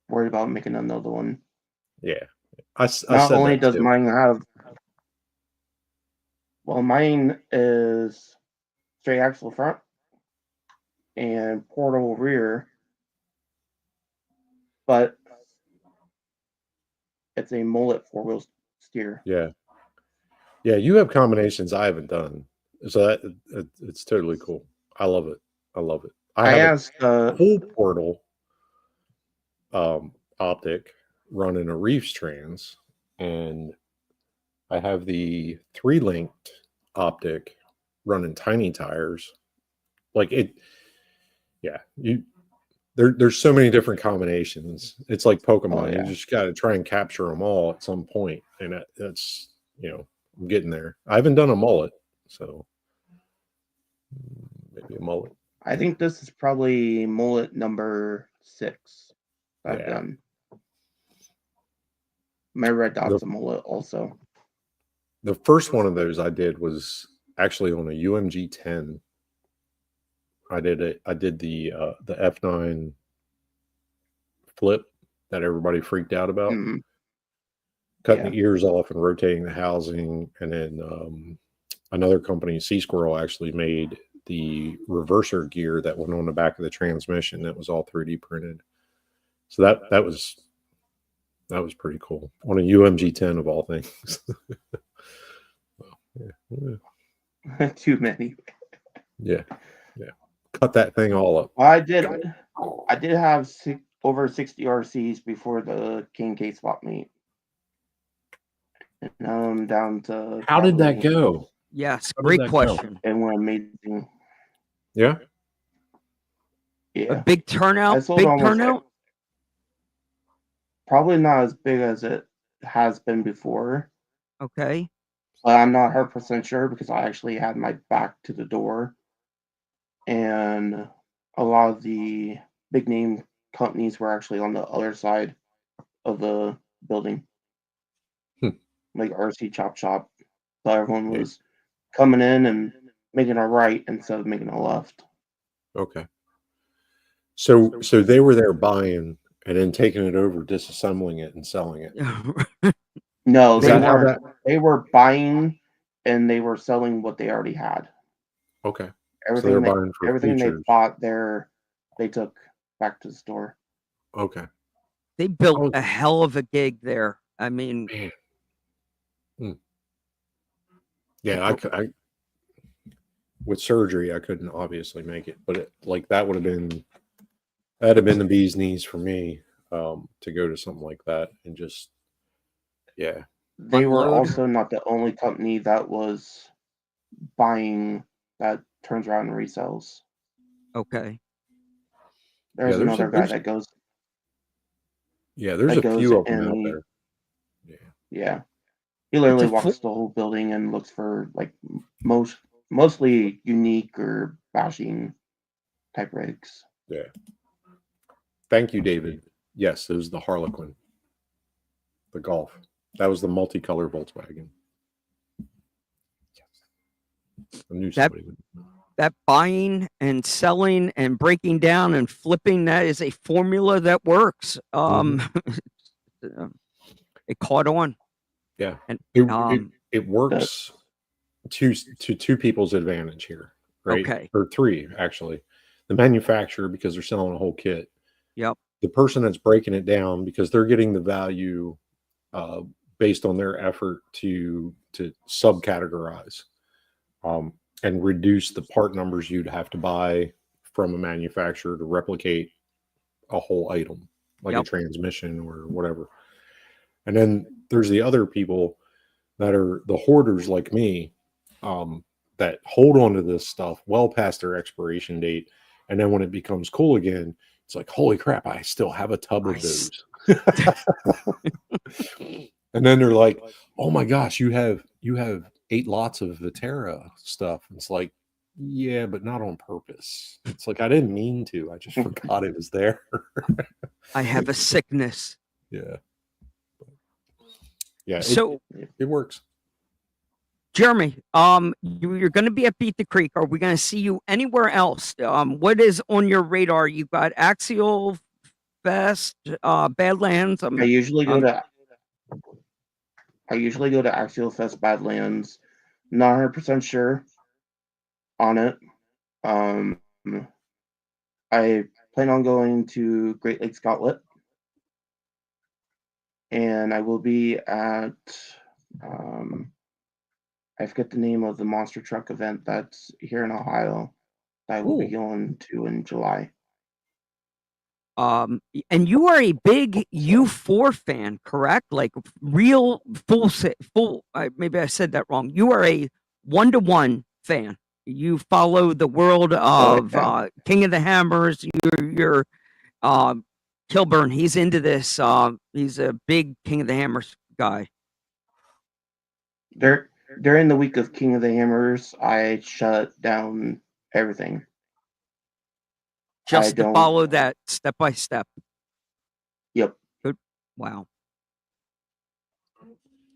worried about making another one. Yeah. I Not said only that does too. mine have, well, mine is straight axle front and portal rear, but it's a mullet 4-wheel steer. Yeah. Yeah, you have combinations I haven't done. So it's totally cool. I love it. I love it. I I have asked a whole portal optic running a reefs trans, and I have the 3-linked optic running tiny tires. Like it, yeah, there's so many different combinations. It's like Pokemon. yeah. You just got to try and capture them all at some point, and that's I'm getting there. I haven't done a mullet, so maybe a mullet. I think this is probably mullet number 6 I've Yeah. done. My red dot's a mullet also. The first one of those I did was actually on a UMG 10. I did the F9 flip that everybody freaked out about. Mhm. Cutting Yeah. the ears off and rotating the housing, and then another company, Sea Squirrel, actually made the reverser gear that went on the back of the transmission that was all 3D printed. So that was pretty cool on a UMG 10 of all things. Yeah. Too many. Yeah. Cut that thing all up. Well, I did have over 60 RCs before the King K swap meet. And now I'm down to. How did that go? Yes, How did great that go? question. And we're amazing. Yeah. A Yeah. big turnout. I sold Big almost turnout. Probably not as big as it has been before. Okay. But I'm not 100% sure because I actually had my back to the door. And a lot of the big name companies were actually on the other side of the building. Like RC Chop Shop. So everyone was coming in and making a right instead of making a left. Okay. So they were there buying and then taking it over, disassembling it and selling it. No, Is they that how weren't. They were buying and they were selling what they already had. Okay. Everything they're buying for everything they futures. bought there, they took back to the store. Okay. They built a hell of a gig there. I mean, man. Yeah, I with surgery I couldn't obviously make it, but that would have been the bee's knees for me to go to something like that and just They were unload. also not the only company that was buying that turns around and resells. Okay. There's another guy that goes. Yeah, there's a few of them out there. Yeah. He literally walks the whole building and looks for like mostly unique or bashing type rigs. Yeah. Thank you, David. Yes, it was the Harlequin. The Golf. That was the multicolor Volkswagen. I knew somebody would. That buying and selling and breaking down and flipping, that is a formula that works. It caught on. Yeah. And it works to two people's advantage here, right? Okay. Or 3 actually. The manufacturer, because they're selling a whole kit. Yep. The person that's breaking it down, because they're getting the value based on their effort to subcategorize and reduce the part numbers you'd have to buy from a manufacturer to replicate a whole item, like Yep. a transmission or whatever. And then there's the other people that are the hoarders like me, that hold on to this stuff well past their expiration date. And then when it becomes cool again, it's like, holy crap, I still have a tub of those. And then they're like, oh my gosh, you have 8 lots of Viterra stuff. It's like, yeah, but not on purpose. It's like, I didn't mean to. I just forgot it was there. I have a sickness. Yeah. Yeah. So, it works. Jeremy, you're going to be at Beat the Creek. Are we going to see you anywhere else? What is on your radar? You got Axial Fest, Badlands. I usually go to Axial Fest Badlands. Not 100% sure on it. I plan on going to Great Lakes Gauntlet, and I will be at I forget the name of the monster truck event that's here in Ohio that I will be going to in July. And you are a big U4 fan, correct? Like real full. Maybe I said that wrong. You are a 1-to-1 fan. You follow the world of King of the Hammers. You're Kilburn. He's into this. He's a big King of the Hammers guy. During the week of King of the Hammers, I shut down everything. Just to follow that step by step. Yep. Good. Wow.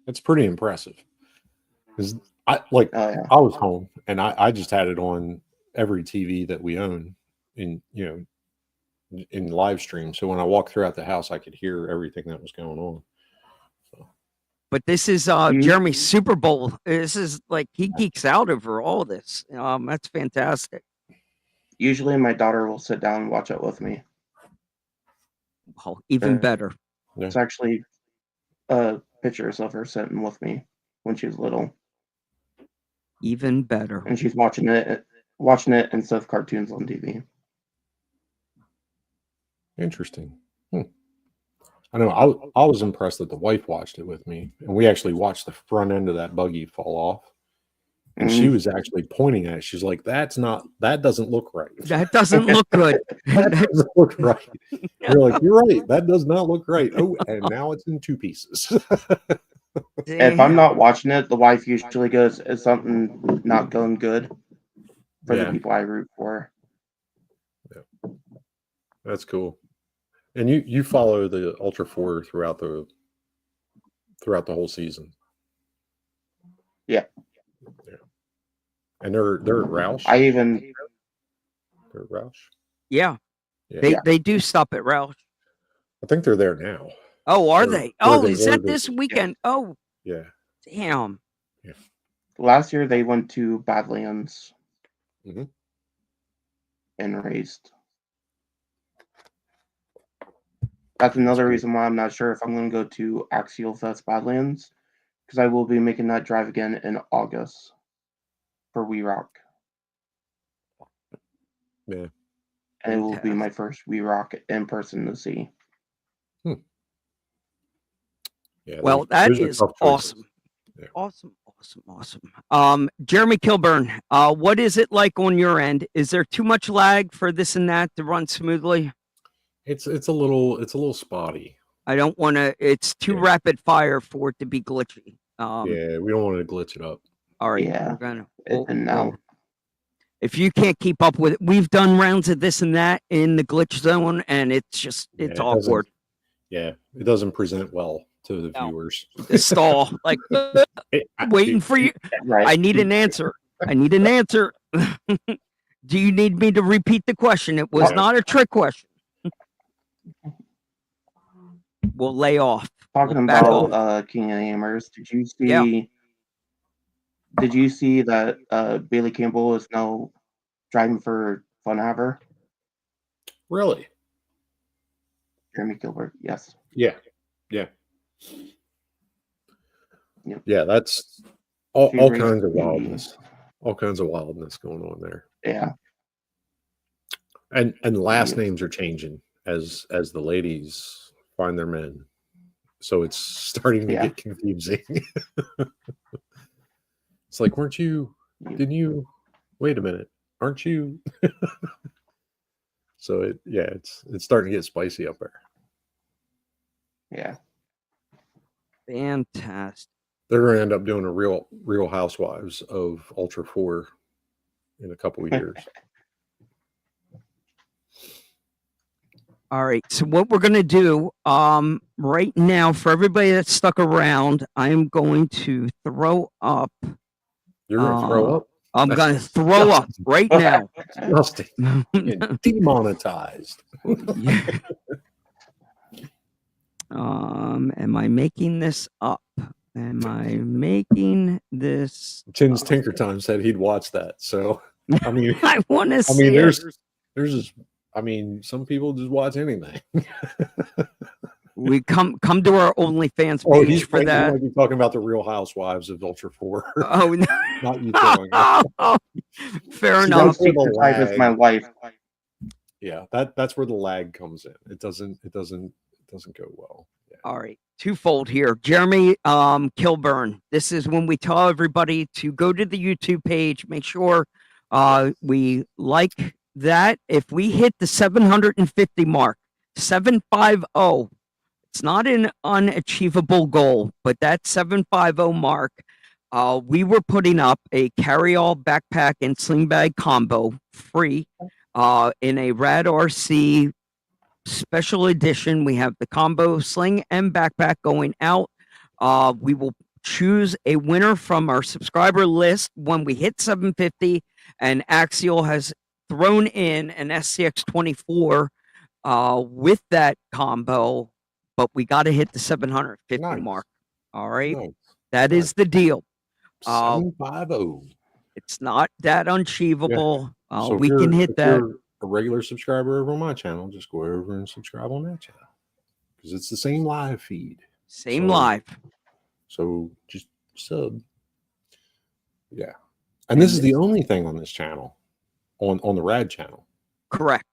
It's pretty impressive. Because I was home and I just had it on every TV that we own in live stream. So when I walked throughout the house, I could hear everything that was going on. But this is Jeremy's Super Bowl. This is like he geeks out over all this. That's fantastic. Usually my daughter will sit down and watch it with me. Well, even better. Yeah. It's actually pictures of her sitting with me when she was little. Even better. And she's watching it instead of cartoons on TV. Interesting. I know. I was impressed that the wife watched it with me, and we actually watched the front end of that buggy fall off. And she was actually pointing at it. She's like, that doesn't look right. That doesn't look good. That doesn't look right. You're like, you're right. That does not look right. Oh, and now it's in 2 pieces. If I'm not watching it, the wife usually goes, is something not going good for the people I root for? Yeah. That's cool. And you follow the Ultra 4 throughout the whole season. Yeah. Yeah. And they're at Roush. They're at Roush. Yeah. They do stop at Roush. I think they're there now. Oh, are they? Oh, is that this weekend? Yeah. Oh. Yeah. Damn. Yeah. Last year they went to Badlands and raced. That's another reason why I'm not sure if I'm going to go to Axial Fest Badlands, because I will be making that drive again in August for We Rock. Yeah. And it will be my first We Rock in person to see. Yeah. Well, that is awesome. Yeah. Awesome. Jeremy Kilburn, what is it like on your end? Is there too much lag for this and that to run smoothly? It's a little spotty. I don't want to. It's too rapid fire for it to be glitchy. Yeah, we don't want to glitch it up. All right. Yeah. We're gonna. Now, if you can't keep up with it, we've done rounds of this and that in the glitch zone, and it's awkward. It doesn't present well to the viewers. The stall, like waiting for you. Right. I need an answer. Do you need me to repeat the question? It was not a trick question. We'll lay off. Talking about King of the Hammers, did you see? Yeah. Did you see that Bailey Campbell is now driving for Funhaver? Really? Jeremy Gilbert, yes. Yeah. Yep. Yeah, that's all kinds of wildness. All kinds of wildness going on there. Yeah. And last names are changing as the ladies find their men. So it's starting to get confusing. It's like, didn't you wait a minute, aren't you? So it's starting to get spicy up there. Yeah. Fantastic. They're going to end up doing a real Housewives of Ultra 4 in a couple of years. All right. So what we're going to do right now, for everybody that's stuck around, I'm going to throw up. You're going to throw up? I'm going to throw up right now. Disgusting. And demonetized. Am I making this up? Am I making this? Chin's Tinker Time said he'd watch that. So, I mean, I want to see there's just, some people just watch anything. We come to our OnlyFans page for that. You might be talking about the Real Housewives of Ultra 4. Oh, no. Not you throwing up. Fair enough. Is my wife. Yeah, that's where the lag comes in. It doesn't go well. Yeah. All right, twofold here. Jeremy Kilburn. This is when we tell everybody to go to the YouTube page. Make sure we like that. If we hit the 750 mark, 750. It's not an unachievable goal, but that 750 mark, we were putting up a carry-all backpack and sling bag combo free in a URDoneRC special edition. We have the combo sling and backpack going out. We will choose a winner from our subscriber list when we hit 750, and Axial has thrown in an SCX24 with that combo. But we got to hit the 750 mark. All right. Nice. That is the deal. 750. It's not that unachievable. Yeah. So we can hit that. You're a regular subscriber over on my channel, just go over and subscribe on that channel. Because it's the same live feed. Same live. So just sub. Yeah. And this is the only thing on this channel, on the Rad channel. Correct.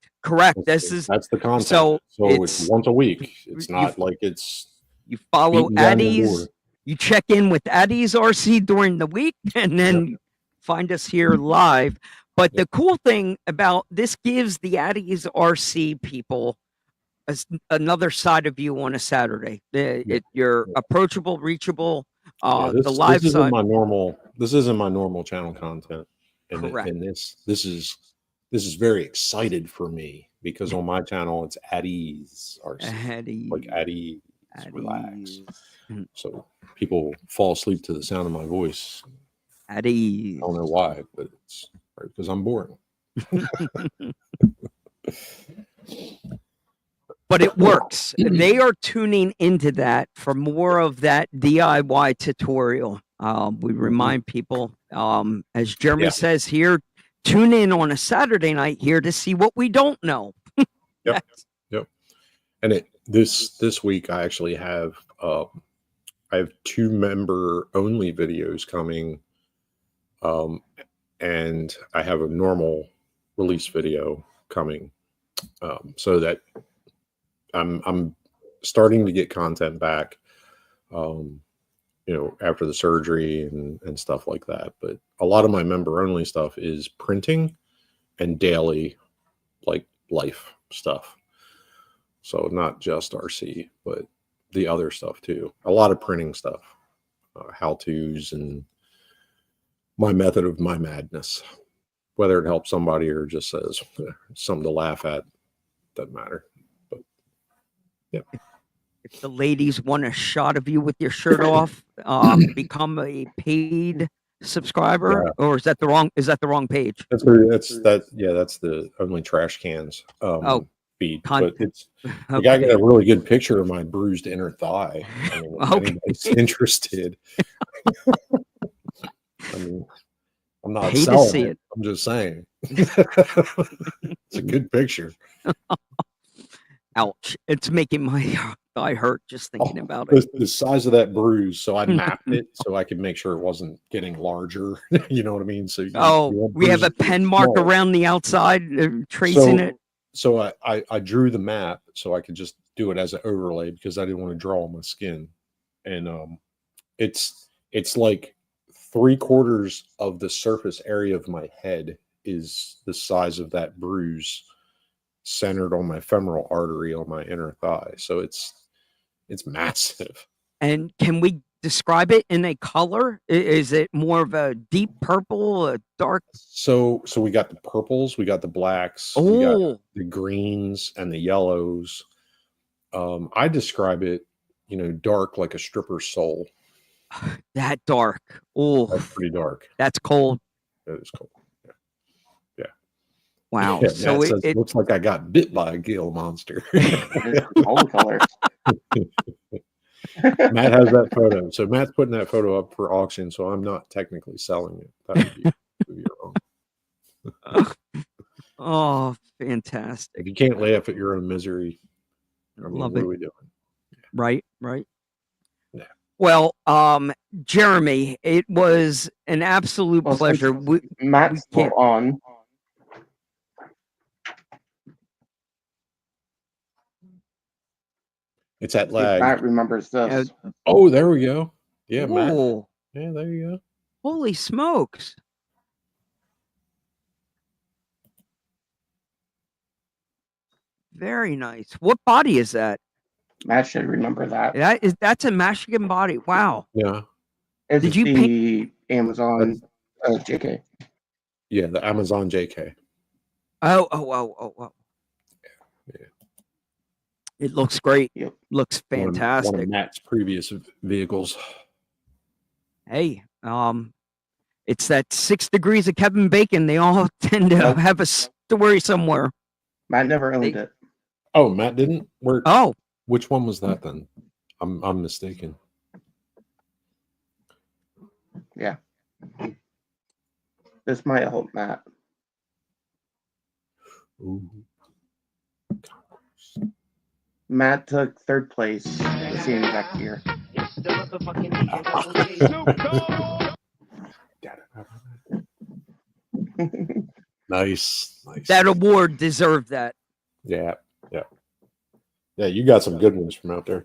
That's the content. So it's once a week. It's not like it's you follow Addy's. You check in with Addy's RC during the week, and then find us here live. But the cool thing about this gives the Addy's RC people another side of you on a Saturday. You're approachable, reachable. The live this side. This isn't my normal channel content. Correct. And this is very excited for me because on my channel it's at ease RC. Like at ease, relax. So people fall asleep to the sound of my voice. At ease. I don't know why, but it's because I'm boring. But it works. They are tuning into that for more of that DIY tutorial. We remind people, as Jeremy says here, tune in on a Saturday night here to see what we don't know. Yep. And this week I actually have I have 2 member only videos coming, and I have a normal release video coming, so that I'm starting to get content back, after the surgery and stuff like that. But a lot of my member only stuff is printing and daily, like, life stuff. So not just RC, but the other stuff too. A lot of printing stuff, how-tos, and my method of my madness. Whether it helps somebody or just says something to laugh at, doesn't matter. But yeah. If the ladies want a shot of you with your shirt off, become a paid subscriber, or is that the wrong page? That's the only trash cans feed. But it's I got a really good picture of my bruised inner thigh. I mean, if anybody's interested. I mean, I'm not selling it. I'm just saying. It's a good picture. Ouch. It's making my thigh hurt just thinking about it. The size of that bruise, so I mapped it so I could make sure it wasn't getting larger. You know what I mean? So we have a pen mark around the outside tracing it. So I drew the map so I could just do it as an overlay because I didn't want to draw on my skin. And it's like 3/4 of the surface area of my head is the size of that bruise centered on my femoral artery on my inner thigh. So it's massive. And can we describe it in a color? Is it more of a deep purple, a dark? So we got the purples, we got the blacks, we got Oh, the greens and the yellows. I describe it, dark like a stripper's soul. that dark. Oh, That's pretty dark. that's cold. That is cold. Yeah. Wow. Yeah, So Matt says, it looks like I got bit by a Gale monster. It's all colors. Matt has that photo. So Matt's putting that photo up for auction. So I'm not technically selling it. That would be wrong. oh, fantastic. If you can't laugh at your own misery, I mean, Love what it. are we doing? Right, right. Yeah. Well, Jeremy, it was an absolute Well, pleasure. since Matt's still can't- on. It's that If lag. Matt remembers this. Oh, there we go. Yeah, Matt. Ooh, Yeah, there you go. holy smokes. Very nice. What body is that? Matt should remember that. That's a Michigan body. Wow. Yeah. It's Did you the Amazon JK. Yeah, the Amazon JK. Oh. Yeah. It looks great. Yep. Looks One of fantastic. Matt's previous vehicles. Hey, it's that 6 degrees of Kevin Bacon. They all tend to Nope. have a story somewhere. Matt never owned it. Oh, Matt didn't? Where? Oh, Which one was that then? I'm mistaken. Yeah. This might help Matt. Ooh. Matt took 3rd place the same exact year. Nice. that award deserved that. Yeah. Yeah, you got some good ones from out there.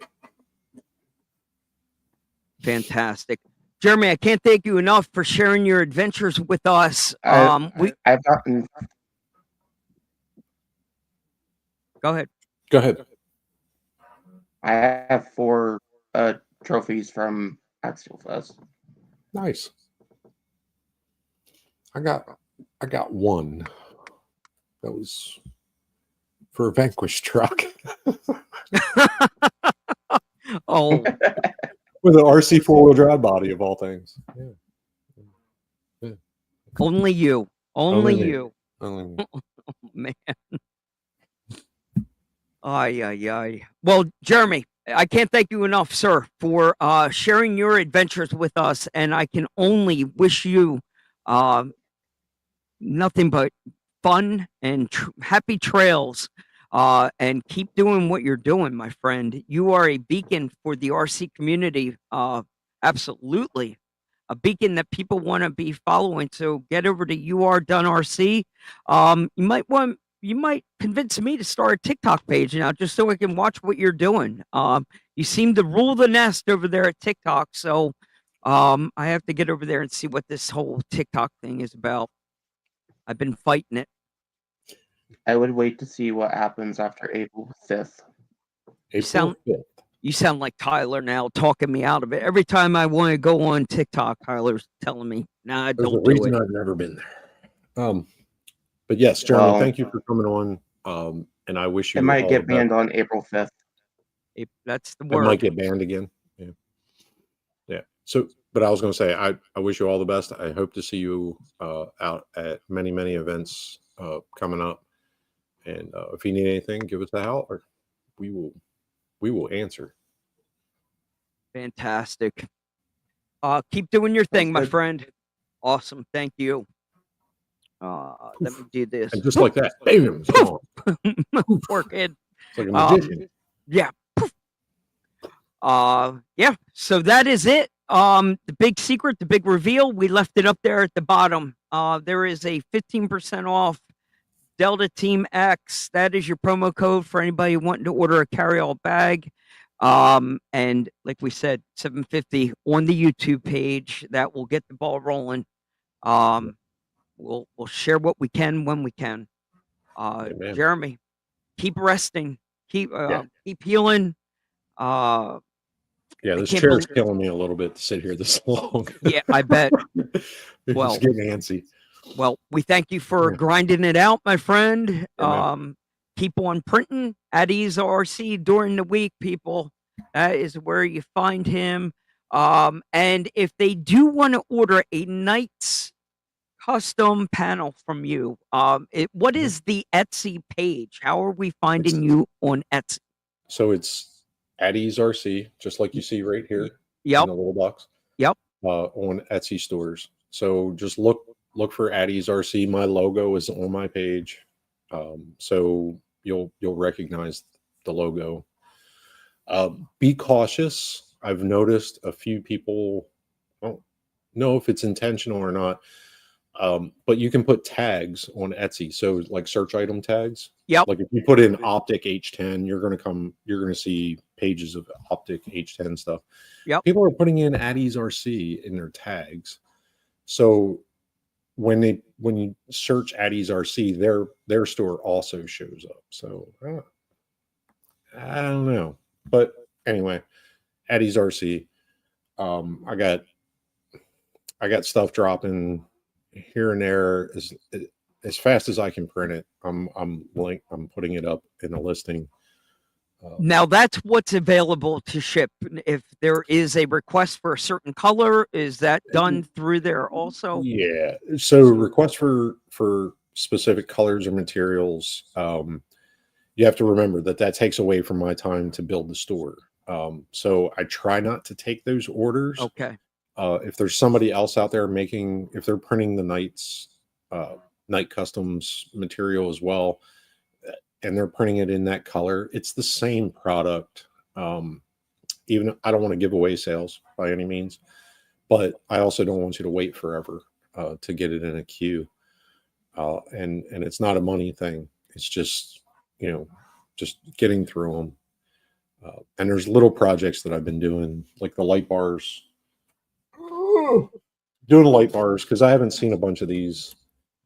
Fantastic. Jeremy, I can't thank you enough for sharing your adventures with us. I've gotten Go ahead. Go ahead. I have 4 trophies from Axial Fest. Nice. I got one. That was for a Vanquish truck Oh, with an RC 4-wheel drive body of all things. Yeah. only you. Only Only me. you. Man. Ay. Well, Jeremy, I can't thank you enough, sir, for sharing your adventures with us. And I can only wish you nothing but fun and happy trails. And keep doing what you're doing, my friend. You are a beacon for the RC community. Absolutely. A beacon that people want to be following. So get over to URDoneRC. You might convince me to start a TikTok page now just so I can watch what you're doing. You seem to rule the nest over there at TikTok. So I have to get over there and see what this whole TikTok thing is about. I've been fighting it. I would wait to see what happens after April 5th. April 5th. You sound like Tyler now, talking me out of it. Every time I want to go on TikTok, Tyler's telling me, "Nah, There's a don't do reason it." I've never been there. But yes, Jeremy, Well, thank you for coming on. And I wish you It might all get the best. banned on April 5th. That's the It might word. get banned again. Yeah. So, but I was going to say, I wish you all the best. I hope to see you out at many events coming up. And if you need anything, give us a holler. We will answer. Fantastic. Keep doing your thing, my good. friend. Awesome. Thank you. Let me do this. And just like that, bam, it's gone. Poor kid. It's like a magician. Yeah. Yeah. So that is it. The big secret, the big reveal, we left it up there at the bottom. There is a 15% off Delta Team X. That is your promo code for anybody wanting to order a carry-all bag. And like we said, $750 on the YouTube page. That will get the ball rolling. We'll share what we can when we can. Amen. Jeremy, keep resting, keep Yeah. keep healing. Yeah, I this can't chair's believe- killing me a little bit to sit here this long. Yeah, I bet. It's Well, getting antsy. Well, we thank you for Yeah. grinding it out, my friend. Amen. Keep on printing at URDoneRC during the week, people. That is where you find him. And if they do want to order a Knights custom panel from you, what is the Etsy page? How are we finding you on Etsy? So it's at URDoneRC, just like you see right here in Yep. the little box. Yep. On Etsy stores. So just look for at URDoneRC. My logo is on my page, so you'll recognize the logo. Be cautious. I've noticed a few people, I don't know if it's intentional or not, but you can put tags on Etsy. So like search item tags. Yep. Like if you put in Optic H10, you're gonna see pages of Optic H10 stuff. Yep. People are putting in at URDoneRC in their tags. So when you search at URDoneRC, their store also shows up. So I don't know. But anyway, at URDoneRC, I got stuff dropping here and there as fast as I can print it. I'm putting it up in a listing. Now that's what's available to ship. If there is a request for a certain color, is that done through there also? Yeah. So requests for specific colors or materials, you have to remember that takes away from my time to build the store. So I try not to take those orders. Okay. If there's somebody else out there if they're printing the Night Customs material as well, and they're printing it in that color, it's the same product. Even I don't want to give away sales by any means, but I also don't want you to wait forever to get it in a queue. And it's not a money thing. It's just, just getting through them. And there's little projects that I've been doing, like the light bars. Doing light bars because I haven't seen a bunch of these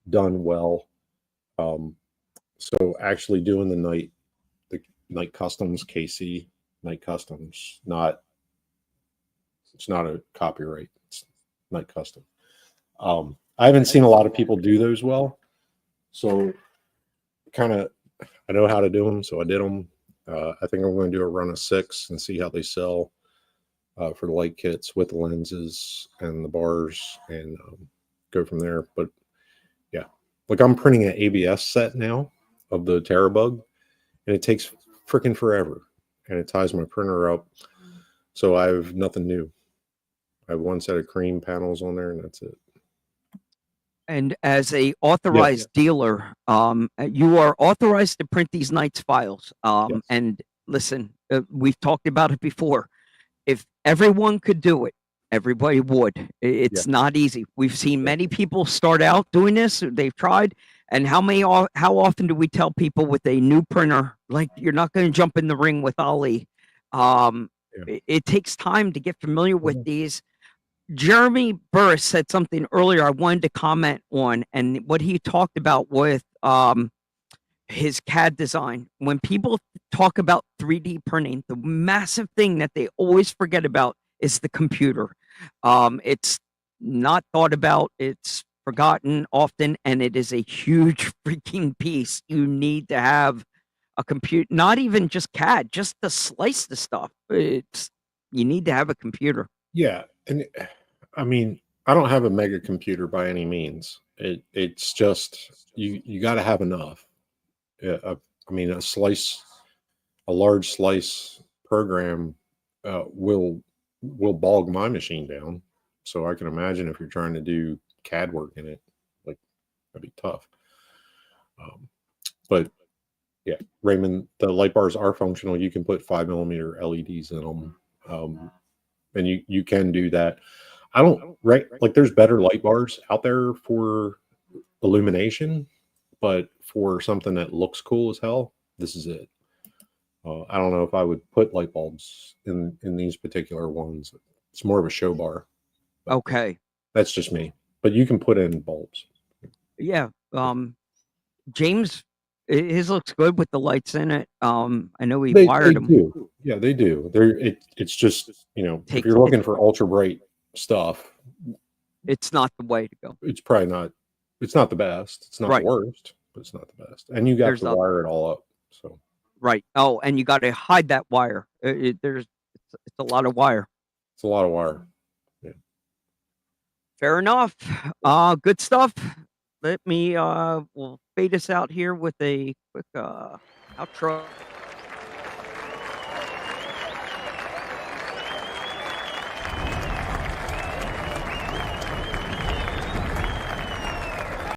done well. So actually doing the Night Customs KC Night Customs, it's not a copyright. It's Night Custom. I haven't seen a lot of people do those well, so I know how to do them, so I did them. I think I'm going to do a run of 6 and see how they sell for the light kits with the lenses and the bars, and go from there. But yeah, like I'm printing an ABS set now of the Terrabug, and it takes freaking forever, and it ties my printer up. So I have nothing new. I have one set of cream panels on there, and that's it. And as a authorized dealer, you are authorized to print these Knights files. Yes. And listen, we've talked about it before. If everyone could do it, everybody would. It's not easy. We've seen many people start out doing this. They've tried. And how often do we tell people with a new printer, like, you're not going to jump in the ring with Ali? It takes time to get familiar with these. Jeremy Burris said something earlier I wanted to comment on, and what he talked about with his CAD design. When people talk about 3D printing, the massive thing that they always forget about is the computer. It's not thought about, it's forgotten often, and it is a huge freaking piece. You need to have a computer, not even just CAD, just to slice the stuff. You need to have a computer. Yeah, and I mean, I don't have a mega computer by any means. It's just you got to have enough. I mean, a large slice program will bog my machine down. So I can imagine if you're trying to do CAD work in it, like, that'd be tough. But yeah, Raymond, the light bars are functional. You can put 5mm LEDs in them, and you can do that. Like, there's better light bars out there for illumination, but for something that looks cool as hell, this is it. I don't know if I would put light bulbs in these particular ones. It's more of a show bar. Okay. That's just me. But you can put in bulbs. Yeah. James, his looks good with the lights in it. I know he wired them. Do. Yeah, they do. It's just, you know, if you're looking for ultra bright stuff, it's not the way to go. It's probably not. It's not the best. It's not Right. the worst, but it's not the best. And you got to wire it all up. So right. Oh, and you got to hide that wire. It's a lot of wire. It's a lot of wire. Yeah. Fair enough. Good stuff. Let me we'll fade us out here with a quick outro.